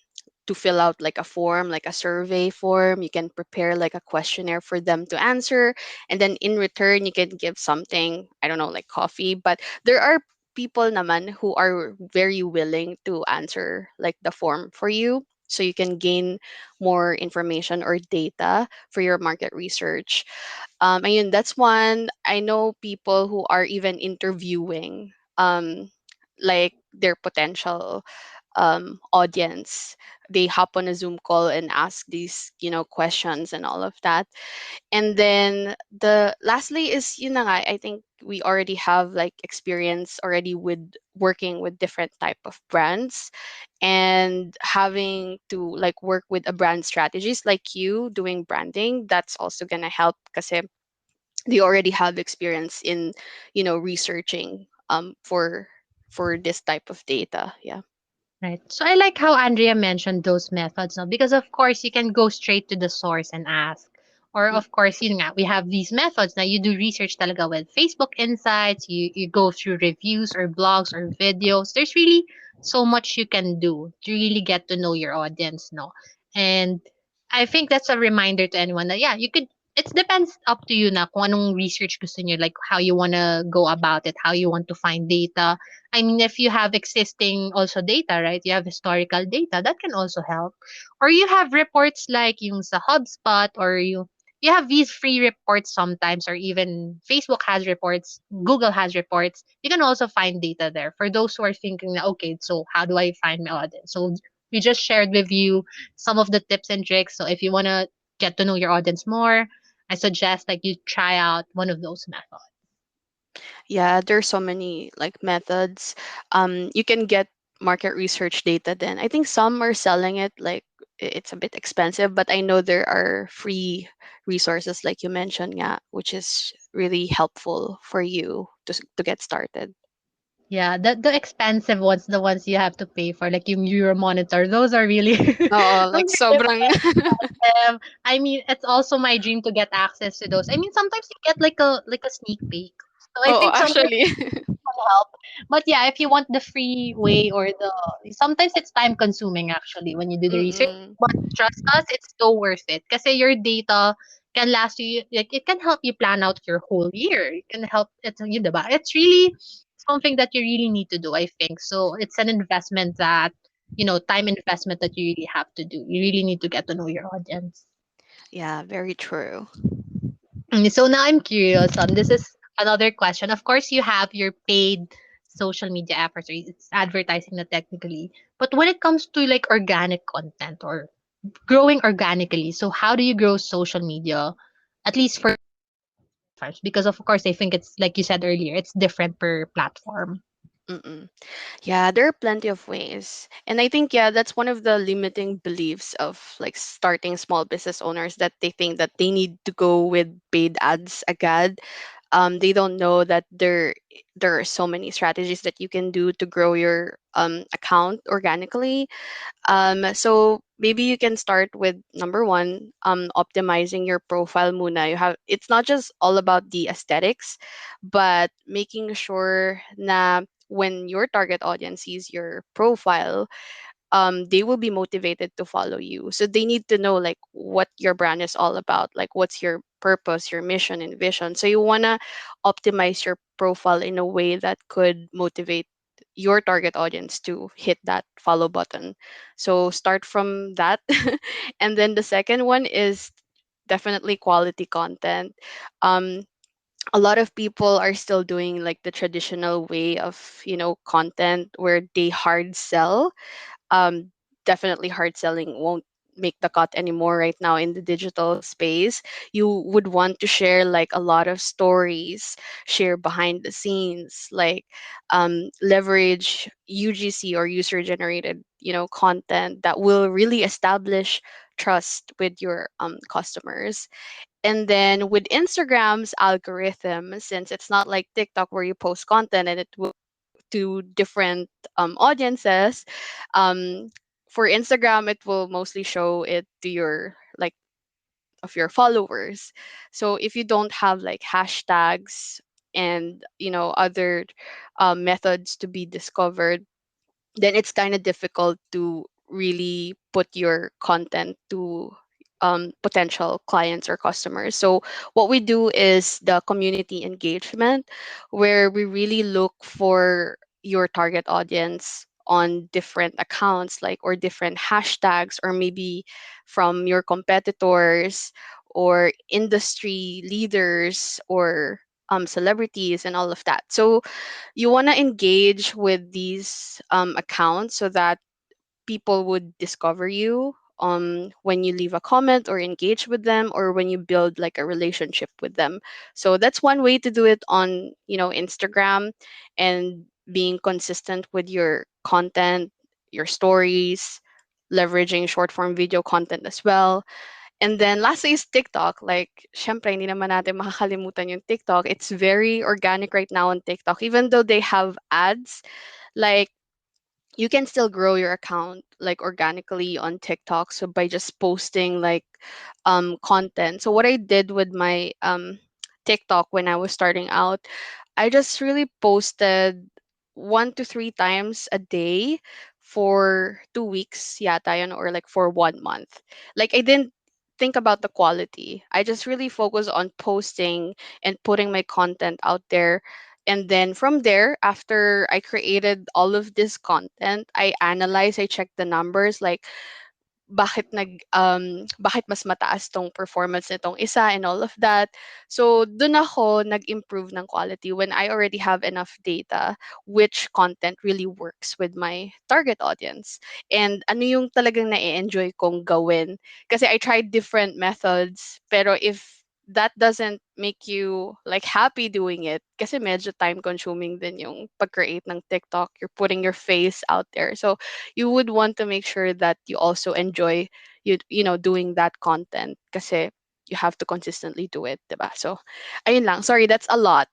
to fill out like a form, like a survey form. You can prepare like a questionnaire for them to answer. And then in return, you can give something, I don't know, like coffee. But there are people naman who are very willing to answer like the form for you. So you can gain more information or data for your market research. Ayun, that's one. I know people who are even interviewing like their potential audience. They hop on a Zoom call and ask these, questions and all of that. And then the lastly is yun na nga, I think we already have like experience already with working with different type of brands and having to like work with a brand strategist like you doing branding. That's also gonna help kasi they already have experience in, researching for this type of data. Yeah. Right. So I like how Andrea mentioned those methods, no? Because of course you can go straight to the source and ask. Or Mm. of course, nga, we have these methods. Now you do research talaga with Facebook Insights, you go through reviews or blogs or videos. There's really so much you can do to really get to know your audience, no? And I think that's a reminder to anyone that yeah, you could it depends up to you na kung anong research gusto niyo, like how you wanna go about it, how you want to find data. I mean, if you have existing also data, right? You have historical data, that can also help. Or you have reports like yung sa HubSpot, or you have these free reports sometimes, or even Facebook has reports, Google has reports. You can also find data there for those who are thinking na, okay, so how do I find my audience? So we just shared with you some of the tips and tricks. So if you want to get to know your audience more, I suggest like you try out one of those methods. Yeah, there's so many like methods. You can get market research data then. I think some are selling it like it's a bit expensive, but I know there are free resources like you mentioned, yeah, which is really helpful for you to get started. Yeah, the expensive ones, the ones you have to pay for, like yung Euro monitor, those are really Oo, those like are really sobrang expensive. I mean, it's also my dream to get access to those. I mean, sometimes you get like a sneak peek. So I Oo, think sometimes actually. can help. But yeah, if you want the free way or sometimes it's time consuming actually when you do the research. Mm-mm. But trust us, it's so worth it. Kasi your data can last you, like it can help you plan out your whole year. It can help it you diba? It's really something that you really need to do, I think. So it's an investment that, time investment that you really have to do. You really need to get to know your audience. Yeah, very true. So now I'm curious. This is another question. Of course, you have your paid social media efforts, or it's advertising that technically. But when it comes to like organic content or growing organically, so how do you grow social media, at least for platforms? Because of course, I think it's like you said earlier, it's different per platform. Mm-mm. Yeah, there are plenty of ways. And I think, yeah, that's one of the limiting beliefs of like starting small business owners, that they think that they need to go with paid ads agad. They don't know that there are so many strategies that you can do to grow your account organically. So maybe you can start with number one, optimizing your profile muna. It's not just all about the aesthetics, but making sure na when your target audience sees your profile, they will be motivated to follow you. So they need to know like what your brand is all about, like what's your purpose, your mission and vision. So you wanna optimize your profile in a way that could motivate your target audience to hit that follow button. So start from that. And then the second one is definitely quality content. Um, a lot of people are still doing like the traditional way of, content where they hard sell. um, Definitely hard selling won't make the cut anymore right now in the digital space. You would want to share like a lot of stories, share behind the scenes, like leverage UGC or user generated, content that will really establish trust with your customers. And then with Instagram's algorithm, since it's not like TikTok where you post content and it will to different audiences. Um, for Instagram, it will mostly show it to your like of your followers. So if you don't have like hashtags and other methods to be discovered, then it's kind of difficult to really put your content to potential clients or customers. So, what we do is the community engagement, where we really look for your target audience on different accounts, like or different hashtags, or maybe from your competitors or industry leaders or celebrities and all of that. So, you want to engage with these accounts so that people would discover you when you leave a comment or engage with them, or when you build like a relationship with them. So that's one way to do it on Instagram, and being consistent with your content, your stories, leveraging short form video content as well. And then lastly is TikTok. Like, syempre, hindi naman natin makakalimutan yung TikTok. It's very organic right now on TikTok. Even though they have ads, like, you can still grow your account like organically on TikTok. So by just posting like content. So what I did with my TikTok when I was starting out, I just really posted 1 to 3 times a day for 2 weeks, yata yun, or like for 1 month. Like I didn't think about the quality. I just really focus on posting and putting my content out there. And then from there, after I created all of this content, I check the numbers, like bakit mas mataas tong performance nitong isa and all of that. So dun ako nag-improve ng quality when I already have enough data which content really works with my target audience. And ano yung talagang na-enjoy kong gawin. Kasi I tried different methods, pero if that doesn't make you like happy doing it, kasi medyo time consuming din yung pag-create ng TikTok. You're putting your face out there. So you would want to make sure that you also enjoy doing that content, kasi you have to consistently do it, diba? So ayun lang, sorry, that's a lot.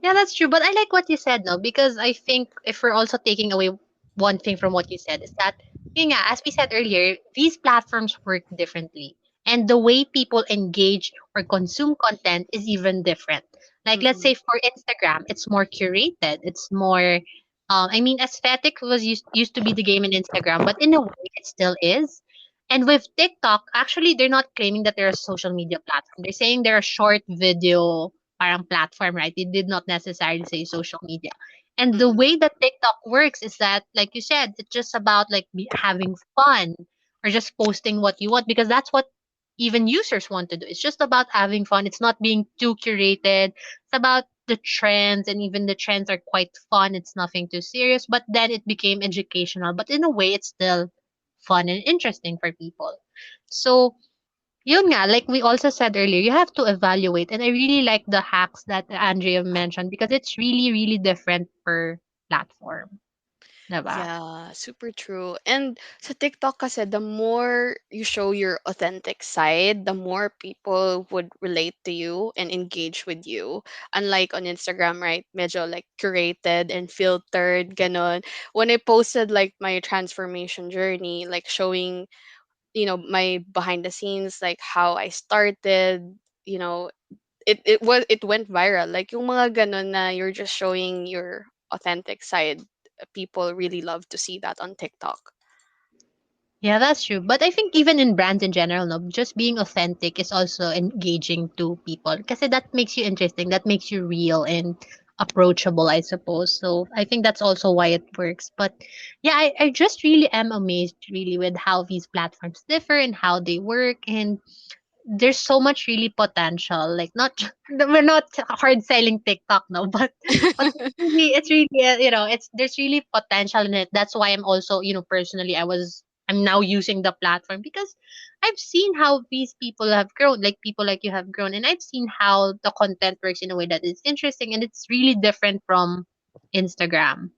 Yeah, that's true. But I like what you said, no, because I think if we're also taking away one thing from what you said is that, as we said earlier, these platforms work differently. And the way people engage or consume content is even different. Like, let's say Mm-mm. for Instagram, it's more curated. It's more, aesthetic was used to be the game in Instagram, but in a way, it still is. And with TikTok, actually, they're not claiming that they're a social media platform. They're saying they're a short video parang platform, right? They did not necessarily say social media. And the Mm-mm. way that TikTok works is that, like you said, it's just about like having fun or just posting what you want because that's what even users want to do. It's just about having fun. It's not being too curated. It's about the trends, and even the trends are quite fun. It's nothing too serious, but then it became educational. But in a way, it's still fun and interesting for people. So, yun nga, like we also said earlier, you have to evaluate. And I really like the hacks that Andrea mentioned because it's really, really different per platform. Diba? Yeah, super true. And sa TikTok kasi, the more you show your authentic side, the more people would relate to you and engage with you. Unlike on Instagram, right? Medyo like curated and filtered, ganon. When I posted like my transformation journey, like showing, my behind the scenes, like how I started, you know, it went viral. Like yung mga ganon na you're just showing your authentic side. People really love to see that on TikTok. Yeah, that's true. But I think even in brands in general, no, just being authentic is also engaging to people because that makes you interesting. That makes you real and approachable, I suppose. So I think that's also why it works. But yeah, I just really am amazed really with how these platforms differ and how they work. And there's so much really potential. Like not we're not hard selling TikTok no, but it's really it's there's really potential in it. That's why I'm also personally I'm now using the platform because I've seen how these people have grown, like people like you have grown, and I've seen how the content works in a way that is interesting and it's really different from Instagram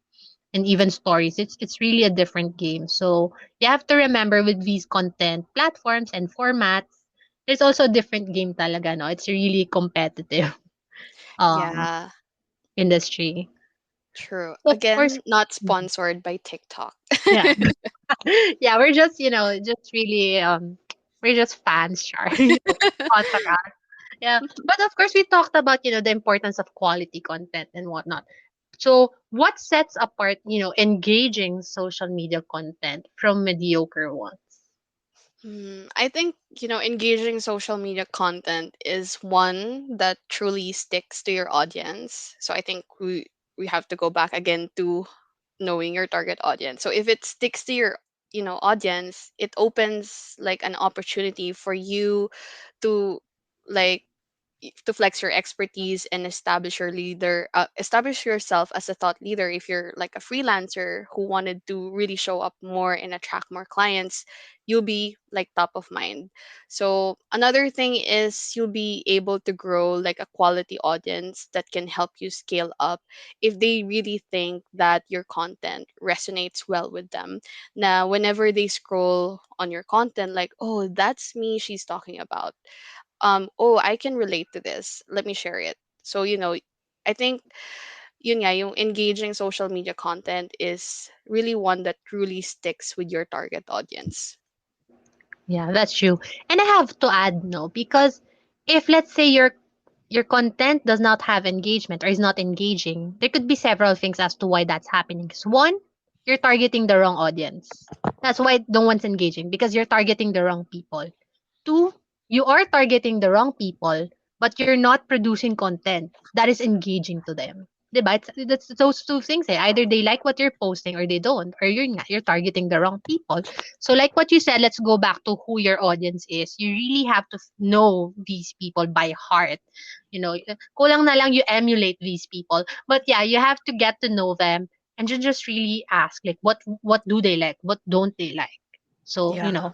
and even stories. It's really a different game. So you have to remember with these content platforms and formats, there's also a different game talaga, no? It's a really competitive um Yeah, industry. true. So of course, Again, not mhm, sponsored by TikTok. yeah. Yeah, we're just, just really we're just fans, Char. Sponsor us. Yeah. But of course we talked about, the importance of quality content and whatnot. So, what sets apart, engaging social media content from mediocre ones? I think, engaging social media content is one that truly sticks to your audience. So I think we have to go back again to knowing your target audience. So if it sticks to your, audience, it opens like an opportunity for you to like to flex your expertise and establish yourself as a thought leader. If you're like a freelancer who wanted to really show up more and attract more clients, you'll be like top of mind. So another thing is you'll be able to grow like a quality audience that can help you scale up if they really think that your content resonates well with them. Now whenever they scroll on your content, like, oh, that's me she's talking about, oh, I can relate to this, let me share it. So I think yun nga, yung engaging social media content is really one that truly sticks with your target audience. Yeah, that's true. And I have to add no, because if let's say your content does not have engagement or is not engaging, there could be several things as to why that's happening. 'Cause one, you're targeting the wrong audience. That's why no one's engaging because you're targeting the wrong people. Two, you are targeting the wrong people, but you're not producing content that is engaging to them. Diba? That's those two things. Eh. Either they like what you're posting or they don't, or you're targeting the wrong people. So, like what you said, let's go back to who your audience is. You really have to know these people by heart. Kulang na lang you emulate these people. But yeah, you have to get to know them and just really ask, like, what do they like? What don't they like? So, Yeah.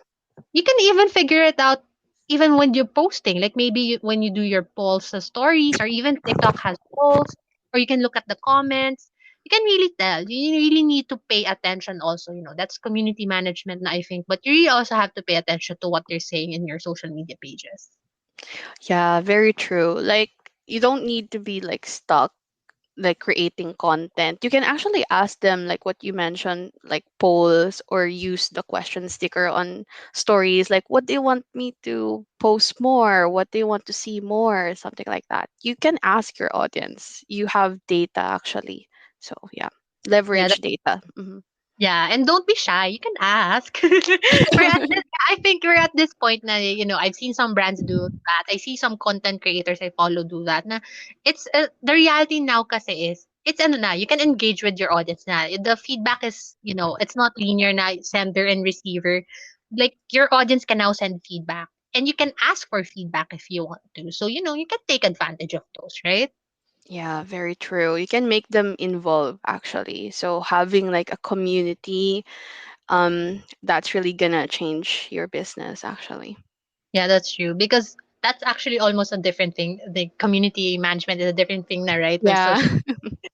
you can even figure it out even when you're posting. Like maybe when you do your polls stories, or even TikTok has polls, or you can look at the comments. You can really tell. You really need to pay attention also. That's community management, na I think. But you really also have to pay attention to what they're saying in your social media pages. Yeah, very true. Like, you don't need to be like stuck like creating content. You can actually ask them like what you mentioned, like polls, or use the question sticker on stories, like what they want me to post more, what they want to see more, something like that. You can ask your audience. You have data actually. So yeah, Yeah, leverage data. Hmm. Yeah, and don't be shy. You can ask. we're at this, I think we're at this point now. I've seen some brands do that. I see some content creators I follow do that. Na it's the reality now. Kasi is it's ano na you can engage with your audience na. The feedback is it's not linear na sender and receiver. Like your audience can now send feedback, and you can ask for feedback if you want to. So you can take advantage of those, right? Yeah, very true. You can make them involve actually. So having like a community, that's really gonna change your business actually. Yeah, that's true. Because that's actually almost a different thing. The community management is a different thing now, right? With Yeah. social.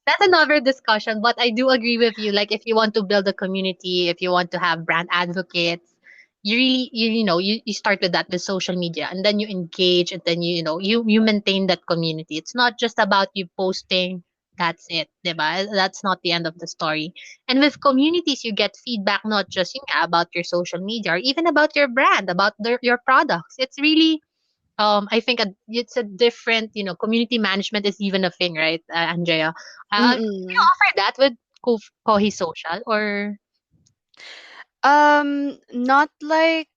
That's another discussion, but I do agree with you. Like if you want to build a community, if you want to have brand advocates, you really you start with that with social media, and then you engage, and then you maintain that community. It's not just about you posting, that's it, diba? That's not the end of the story. And with communities you get feedback, not just about your social media, or even about your brand, about your products. It's really I think it's a different, community management is even a thing, right, Andrea? Do you Mm-mm. offer that with Kohi Social or Not like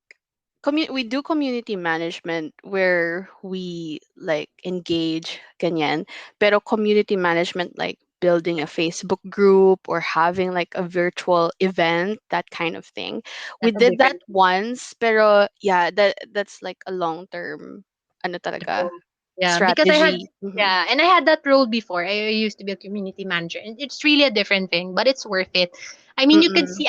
we do community management where we like engage ganyan, pero community management like building a Facebook group or having like a virtual event, that kind of thing. We that's a did that different once, pero yeah, that's like a long term ano talaga role? Yeah, because strategy. Hmm. and I had that role before. I used to be a community manager, and it's really a different thing, but it's worth it. I mean, you could Mm-mm. see,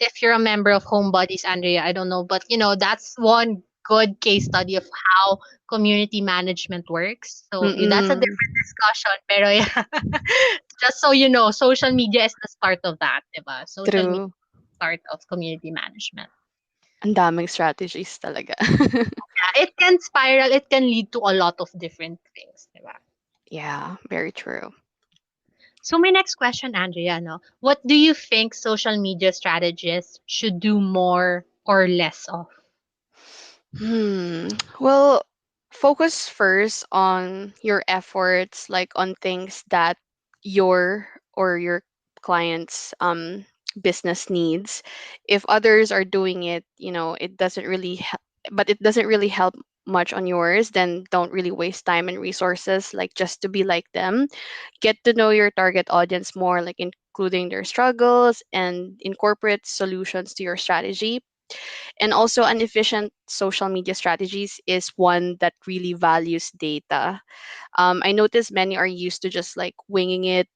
if you're a member of Home Buddies, Andrea, I don't know, but that's one good case study of how community management works. So that's a Mm-mm. different discussion. Pero yeah, just so you know, social media is the start of that, diba? Social media True. is the start of community management. Ang daming strategies talaga. Yeah, it can spiral. It can lead to a lot of different things, diba? Yeah, very true. So my next question, Andrea, no, what do you think social media strategists should do more or less of? Hmm. Well, focus first on your efforts, like on things that your or your clients business needs. If others are doing it, it doesn't really but it doesn't really help much on yours, then don't really waste time and resources like just to be like them. Get to know your target audience more, like including their struggles and incorporate solutions to your strategy. And also, an efficient social media strategies is one that really values data. I notice many are used to just like winging it,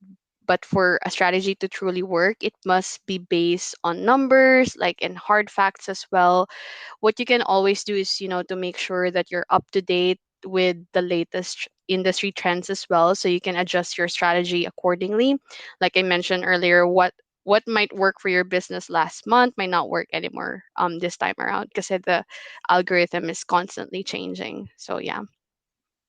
but for a strategy to truly work, it must be based on numbers, like and hard facts as well. What you can always do is, to make sure that you're up to date with the latest industry trends as well, so you can adjust your strategy accordingly. Like I mentioned earlier, what might work for your business last month might not work anymore this time around because the algorithm is constantly changing. So yeah.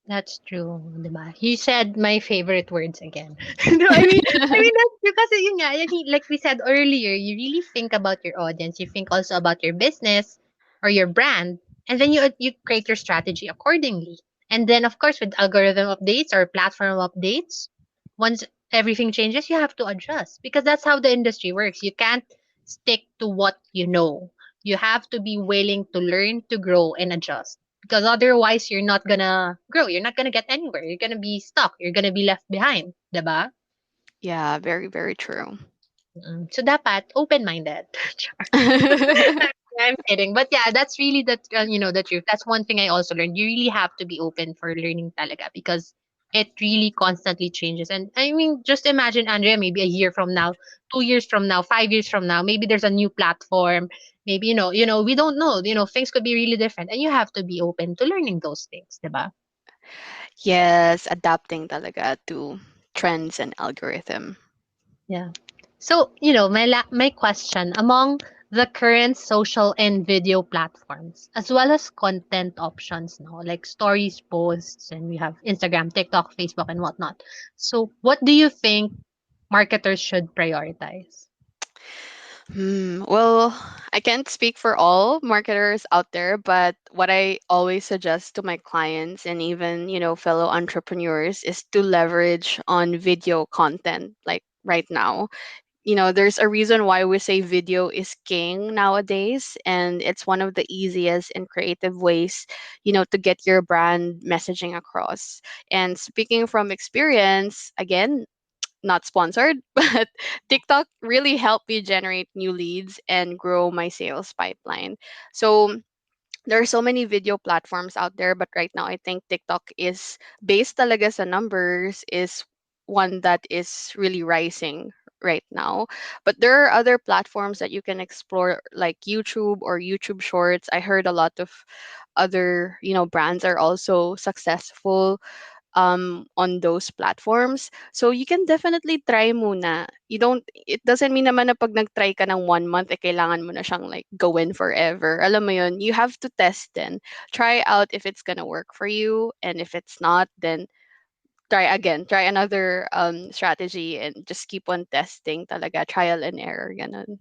That's true, diba? You said my favorite words again. No, I mean that's because yun nga, like we said earlier, you really think about your audience. You think also about your business or your brand, and then you create your strategy accordingly. And then of course with algorithm updates or platform updates, once everything changes, you have to adjust because that's how the industry works. You can't stick to what you know. You have to be willing to learn, to grow, and adjust. Because otherwise, you're not gonna grow. You're not gonna get anywhere. You're gonna be stuck. You're gonna be left behind, diba? Yeah, very, very true. So dapat open-minded. Char. I'm kidding. But yeah, that's really the truth. That's one thing I also learned. You really have to be open for learning talaga because it really constantly changes. And I mean, just imagine, Andrea, maybe a year from now, 2 years from now, 5 years from now, maybe there's a new platform. Maybe, we don't know. Things could be really different. And you have to be open to learning those things, diba? Yes, adapting talaga to trends and algorithm. Yeah. So, my question, among the current social and video platforms, as well as content options now, like stories, posts, and we have Instagram, TikTok, Facebook, and whatnot. So, what do you think marketers should prioritize? Well, I can't speak for all marketers out there, but what I always suggest to my clients and even, fellow entrepreneurs is to leverage on video content like right now. there's a reason why we say video is king nowadays, and it's one of the easiest and creative ways, to get your brand messaging across. And speaking from experience, again, not sponsored, but TikTok really helped me generate new leads and grow my sales pipeline. So there are so many video platforms out there, but right now I think TikTok is based talaga sa numbers, is one that is really rising right now. But there are other platforms that you can explore, like YouTube or YouTube Shorts. I heard a lot of other, brands are also successful on those platforms. So you can definitely try muna. It doesn't mean naman na pag nag-try ka ng 1 month, kailangan mo na siyang like gawin forever. Alam mo yun, you have to test then. Try out if it's gonna work for you, and if it's not, then try again. Try another strategy and just keep on testing talaga. Trial and error, ganun.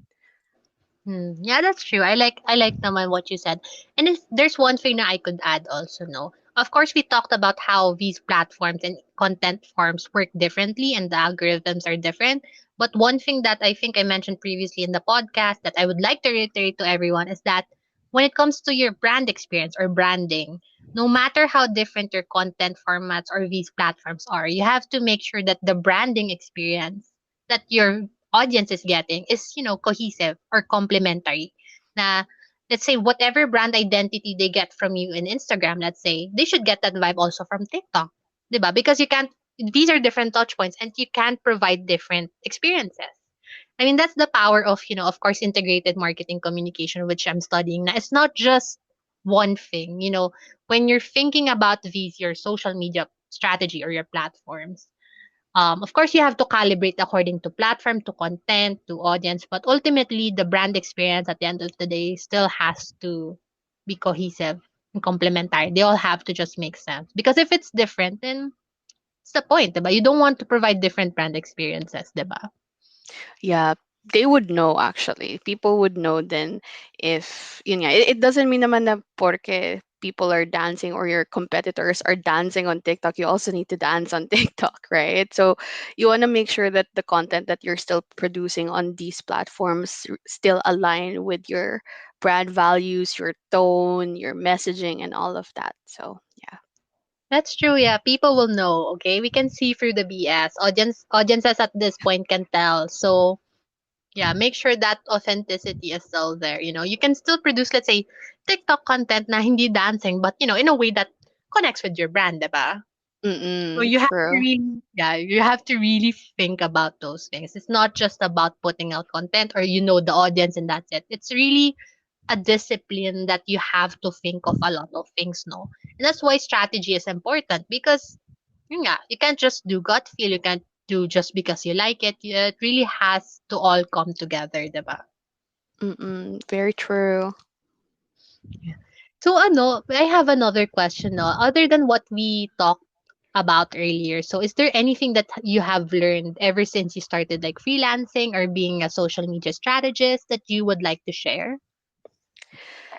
Yeah, that's true. I like naman what you said. And if there's one thing that I could add also, no. Of course, we talked about how these platforms and content forms work differently and the algorithms are different. But one thing that I think I mentioned previously in the podcast that I would like to reiterate to everyone is that when it comes to your brand experience or branding, no matter how different your content formats or these platforms are, you have to make sure that the branding experience that your audience is getting is, cohesive or complementary. Na, let's say, whatever brand identity they get from you in Instagram, let's say, they should get that vibe also from TikTok. 'Di ba? Because these are different touch points and you can't provide different experiences. I mean, that's the power of, of course, integrated marketing communication, which I'm studying now. It's not just one thing. When you're thinking about your social media strategy or your platforms, of course, you have to calibrate according to platform, to content, to audience, but ultimately, the brand experience at the end of the day still has to be cohesive and complementary. They all have to just make sense. Because if it's different, then what's the point, diba? You don't want to provide different brand experiences, diba? Yeah, they would know actually. People would know then if yun nga. It doesn't mean naman na porque people are dancing or your competitors are dancing on TikTok, you also need to dance on TikTok, right? So you want to make sure that the content that you're still producing on these platforms still align with your brand values, your tone, your messaging, and all of that. So yeah. That's true, yeah. People will know, okay? We can see through the BS. Audiences at this point can tell. So yeah, make sure that authenticity is still there. You can still produce, let's say, TikTok content na hindi dancing, but in a way that connects with your brand, diba? So Mm-mm, you have to true. really, yeah, you have to really think about those things. It's not just about putting out content or the audience and that's it. It's really a discipline that you have to think of a lot of things, no? And that's why strategy is important because yeah, you can't just do gut feel. You can't do just because you like it. It really has to all come together, diba? Mm-mm, very true. Yeah. So I have another question, no? Other than what we talked about earlier. So is there anything that you have learned ever since you started like freelancing or being a social media strategist that you would like to share?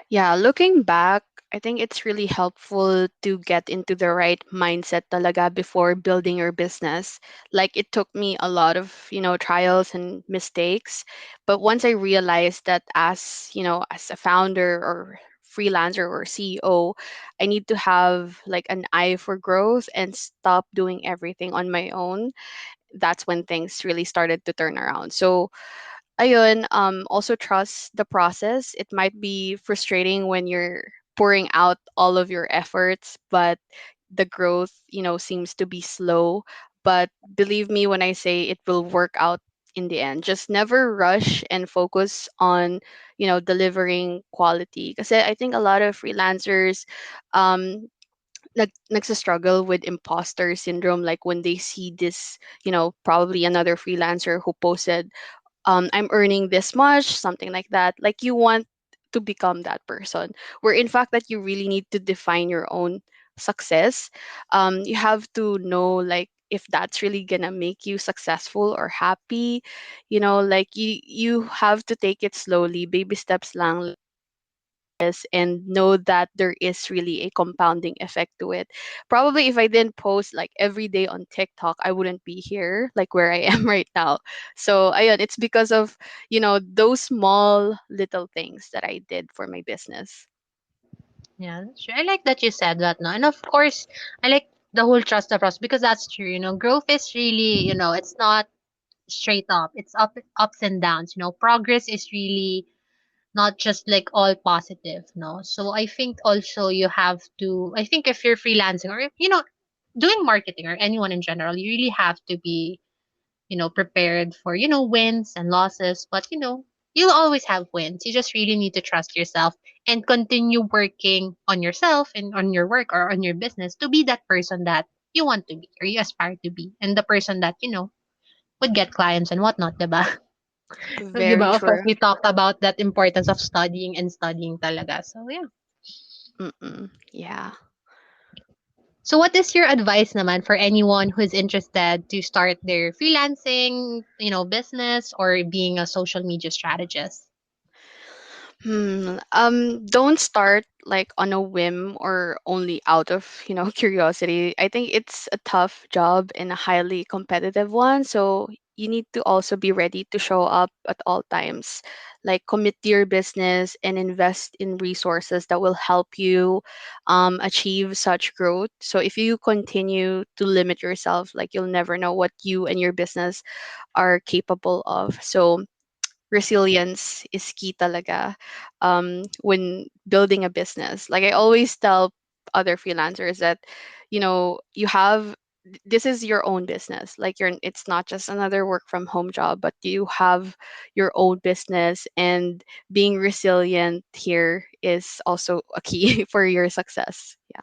Yeah, looking back, I think it's really helpful to get into the right mindset talaga before building your business. Like it took me a lot of, trials and mistakes, but once I realized that as a founder or freelancer or CEO, I need to have like an eye for growth and stop doing everything on my own. That's when things really started to turn around. So ayun, also trust the process. It might be frustrating when you're pouring out all of your efforts, but the growth, seems to be slow. But believe me when I say it will work out in the end. Just never rush and focus on, delivering quality. Because I think a lot of freelancers, um, struggle with imposter syndrome, like when they see this, probably another freelancer who posted, I'm earning this much, something like that. Like you want to become that person, where in fact that you really need to define your own success. You have to know like if that's really gonna make you successful or happy. Like you have to take it slowly, baby steps lang. this and know that there is really a compounding effect to it. Probably if I didn't post like every day on TikTok, I wouldn't be here like where I am right now. So ayun, it's because of, those small little things that I did for my business. Yeah, that's true. I like that you said that, no? And of course, I like the whole trust the process because that's true. Growth is really, it's not straight up. It's ups and downs. Progress is really not just like all positive, no? So I think also you have to, I think if you're freelancing or, if, doing marketing or anyone in general, you really have to be prepared for, wins and losses. But, you'll always have wins. You just really need to trust yourself and continue working on yourself and on your work or on your business to be that person that you want to be or you aspire to be and the person that, would get clients and whatnot, diba? Very Diba? Of course, true. we talked about that importance of studying and studying talaga. So, yeah. Mm-mm. Yeah. So, what is your advice naman for anyone who's interested to start their freelancing, business or being a social media strategist? Don't start like on a whim or only out of, curiosity. I think it's a tough job and a highly competitive one. So you need to also be ready to show up at all times. Like commit to your business and invest in resources that will help you achieve such growth. So if you continue to limit yourself, like you'll never know what you and your business are capable of. So resilience is key talaga when building a business. Like I always tell other freelancers that, you have this is your own business. Like it's not just another work from home job, but you have your own business, and being resilient here is also a key for your success. Yeah.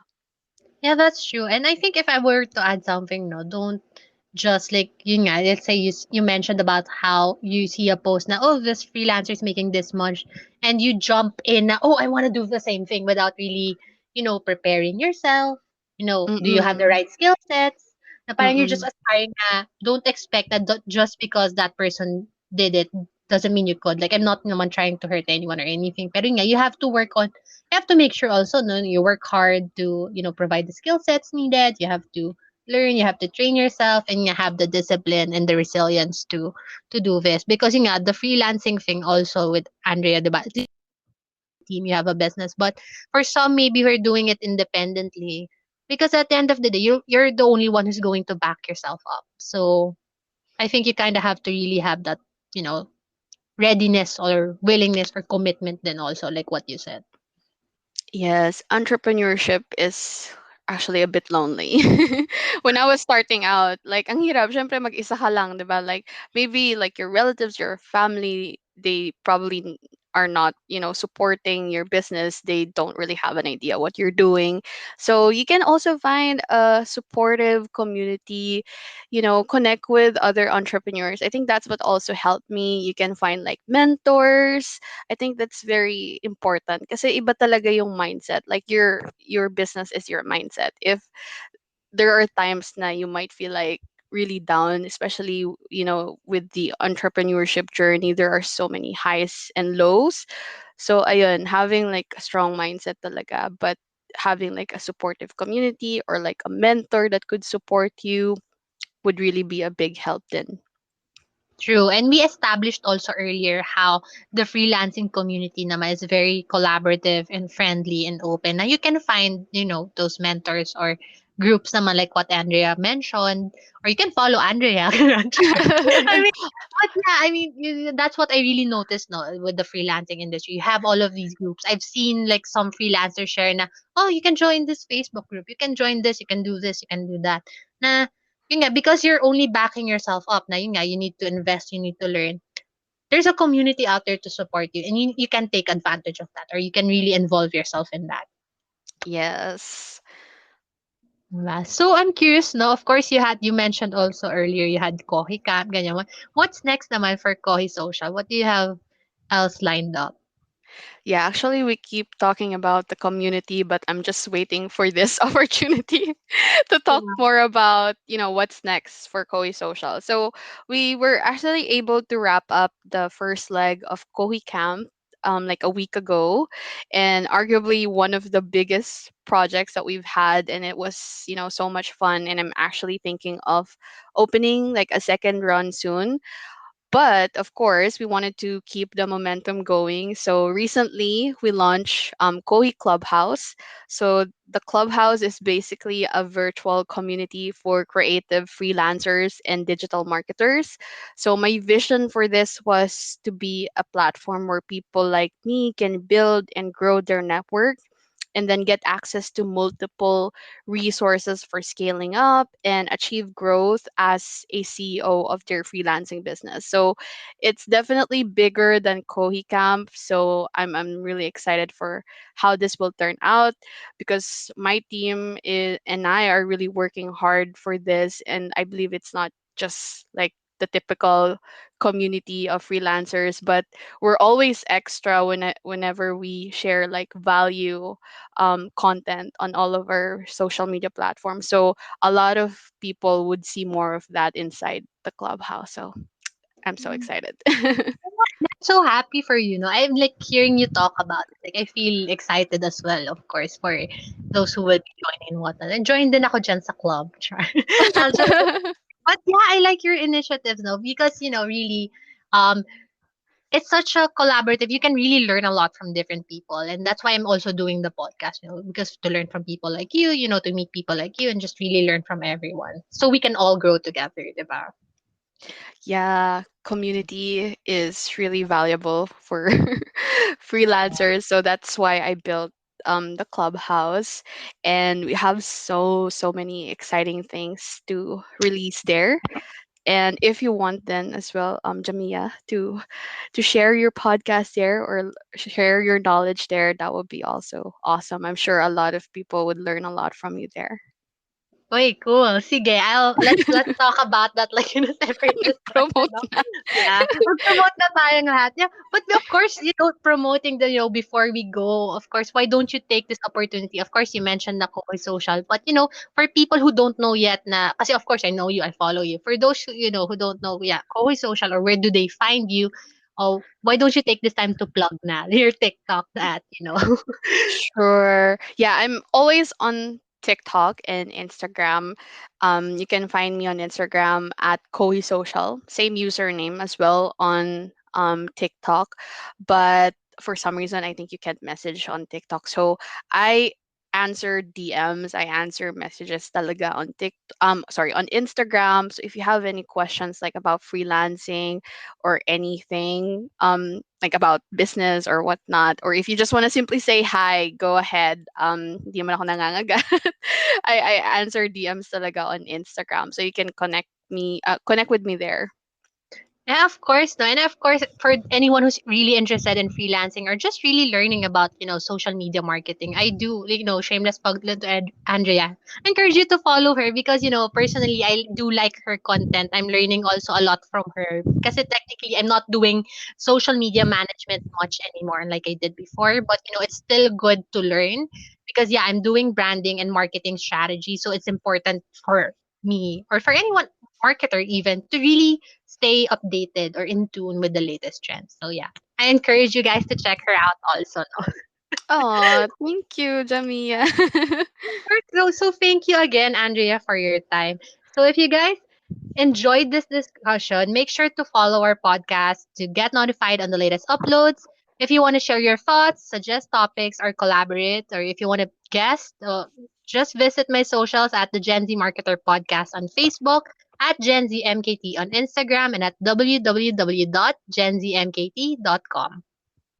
Yeah, that's true. And I think if I were to add something, no, don't just like let's say you mentioned about how you see a post now, oh, this freelancer is making this much, and you jump in na, oh, I want to do the same thing without really, preparing yourself. Do you have the Mm-mm. right skill sets? Na parang you're just Mm-mm. aspiring na, don't expect that just because that person did it doesn't mean you could. Like, I'm not naman trying to hurt anyone or anything. Pero nga, you have to make sure also, no, you work hard to, provide the skill sets needed. You have to learn, you have to train yourself, and you have the discipline and the resilience to do this. Because the freelancing thing also with Andrea, diba? At least you have a team, you have a business. But for some, maybe we're doing it independently. Because at the end of the day, you're the only one who's going to back yourself up. So I think you kind of have to really have that, you know, readiness or willingness or commitment then also, like what you said. Yes, entrepreneurship is actually a bit lonely. When I was starting out, like ang hirap, syempre mag-isa ka lang, 'di ba? Like maybe like your relatives, your family, they probably are not, supporting your business. They don't really have an idea what you're doing. So you can also find a supportive community, connect with other entrepreneurs. I think that's what also helped me. You can find like mentors. I think that's very important kasi iba talaga yung mindset. Like your business is your mindset. If there are times na you might feel like really down, especially with the entrepreneurship journey, there are so many highs and lows. So ayun, having like a strong mindset talaga, but having like a supportive community or like a mentor that could support you would really be a big help then. True. And we established also earlier how the freelancing community naman is very collaborative and friendly and open. Now you can find, those mentors or groups naman like what Andrea mentioned, or you can follow Andrea. I mean, but yeah, I mean, that's what I really noticed no, with the freelancing industry. You have all of these groups. I've seen like some freelancers share na, oh, you can join this Facebook group. You can join this. You can do this. You can do that. Na, yun nga, because you're only backing yourself up na yun nga, you need to invest, you need to learn. There's a community out there to support you and you can take advantage of that or you can really involve yourself in that. Yes. Diba? So I'm curious, no? Of course, you mentioned also earlier you had Kohi Camp, ganyan. What's next naman for Kohi Social? What do you have else lined up? Yeah, actually, we keep talking about the community, but I'm just waiting for this opportunity to talk Yeah. more about, what's next for Kohi Social. So we were actually able to wrap up the first leg of Kohi Camp like a week ago, and arguably one of the biggest projects that we've had, and it was, so much fun, and I'm actually thinking of opening like a second run soon. But of course, we wanted to keep the momentum going. So recently, we launched Kohi Clubhouse. So the Clubhouse is basically a virtual community for creative freelancers and digital marketers. So my vision for this was to be a platform where people like me can build and grow their network, and then get access to multiple resources for scaling up and achieve growth as a CEO of their freelancing business. So it's definitely bigger than Kohi Camp. So I'm really excited for how this will turn out, because my team and I are really working hard for this. And I believe it's not just like the typical community of freelancers, but we're always extra whenever we share like value content on all of our social media platforms. So a lot of people would see more of that inside the clubhouse. So I'm so excited. So happy for you, no? I'm like hearing you talk about it. Like I feel excited as well, of course, for those who will be joining and whatnot. And join din ako dyan sa club. Char. I'll just, but yeah, I like your initiatives, no? Because, really, um, it's such a collaborative. You can really learn a lot from different people. And that's why I'm also doing the podcast, because to learn from people like you, to meet people like you and just really learn from everyone. So we can all grow together, diba? Yeah, community is really valuable for freelancers. So that's why I built the clubhouse, and we have so many exciting things to release there. And if you want then as well, Jamia, to share your podcast there, or share your knowledge there, that would be also awesome. I'm sure a lot of people would learn a lot from you there. Uy, cool. Sige, let's talk about that like in a separate discussion, Promote no? na. Yeah, mag-promote na tayong lahat. Yeah, but of course, promoting the, before we go, of course, why don't you take this opportunity? Of course, you mentioned na Kokoy Social, but for people who don't know yet na, kasi of course, I know you, I follow you. For those who don't know, yeah, Kokoy Social, or where do they find you? Oh, why don't you take this time to plug na your TikTok that? Sure. Yeah, I'm always on TikTok and Instagram. You can find me on Instagram at Kohi Social, same username as well on TikTok. But for some reason, I think you can't message on TikTok. So I answer DMs, I answer messages talaga on on Instagram. So if you have any questions like about freelancing or anything, like about business or whatnot, or if you just want to simply say hi, go ahead. Di man ako nangangagat. I answer DMs talaga on Instagram, so you can connect with me there. Yeah, of course, no. And of course, for anyone who's really interested in freelancing or just really learning about, social media marketing, I do, shameless plug to Andrea. I encourage you to follow her because, personally, I do like her content. I'm learning also a lot from her because technically I'm not doing social media management much anymore like I did before, but, it's still good to learn because, yeah, I'm doing branding and marketing strategy. So it's important for me or for anyone, marketer even, to really stay updated or in tune with the latest trends. So yeah, I encourage you guys to check her out also. No? Oh, thank you, Jamia. So thank you again, Andrea, for your time. So if you guys enjoyed this discussion, make sure to follow our podcast to get notified on the latest uploads. If you want to share your thoughts, suggest topics, or collaborate, or if you want to guest, just visit my socials at the Gen Z Marketer Podcast on Facebook, at Gen Z MKT on Instagram, and at www.genzmkt.com.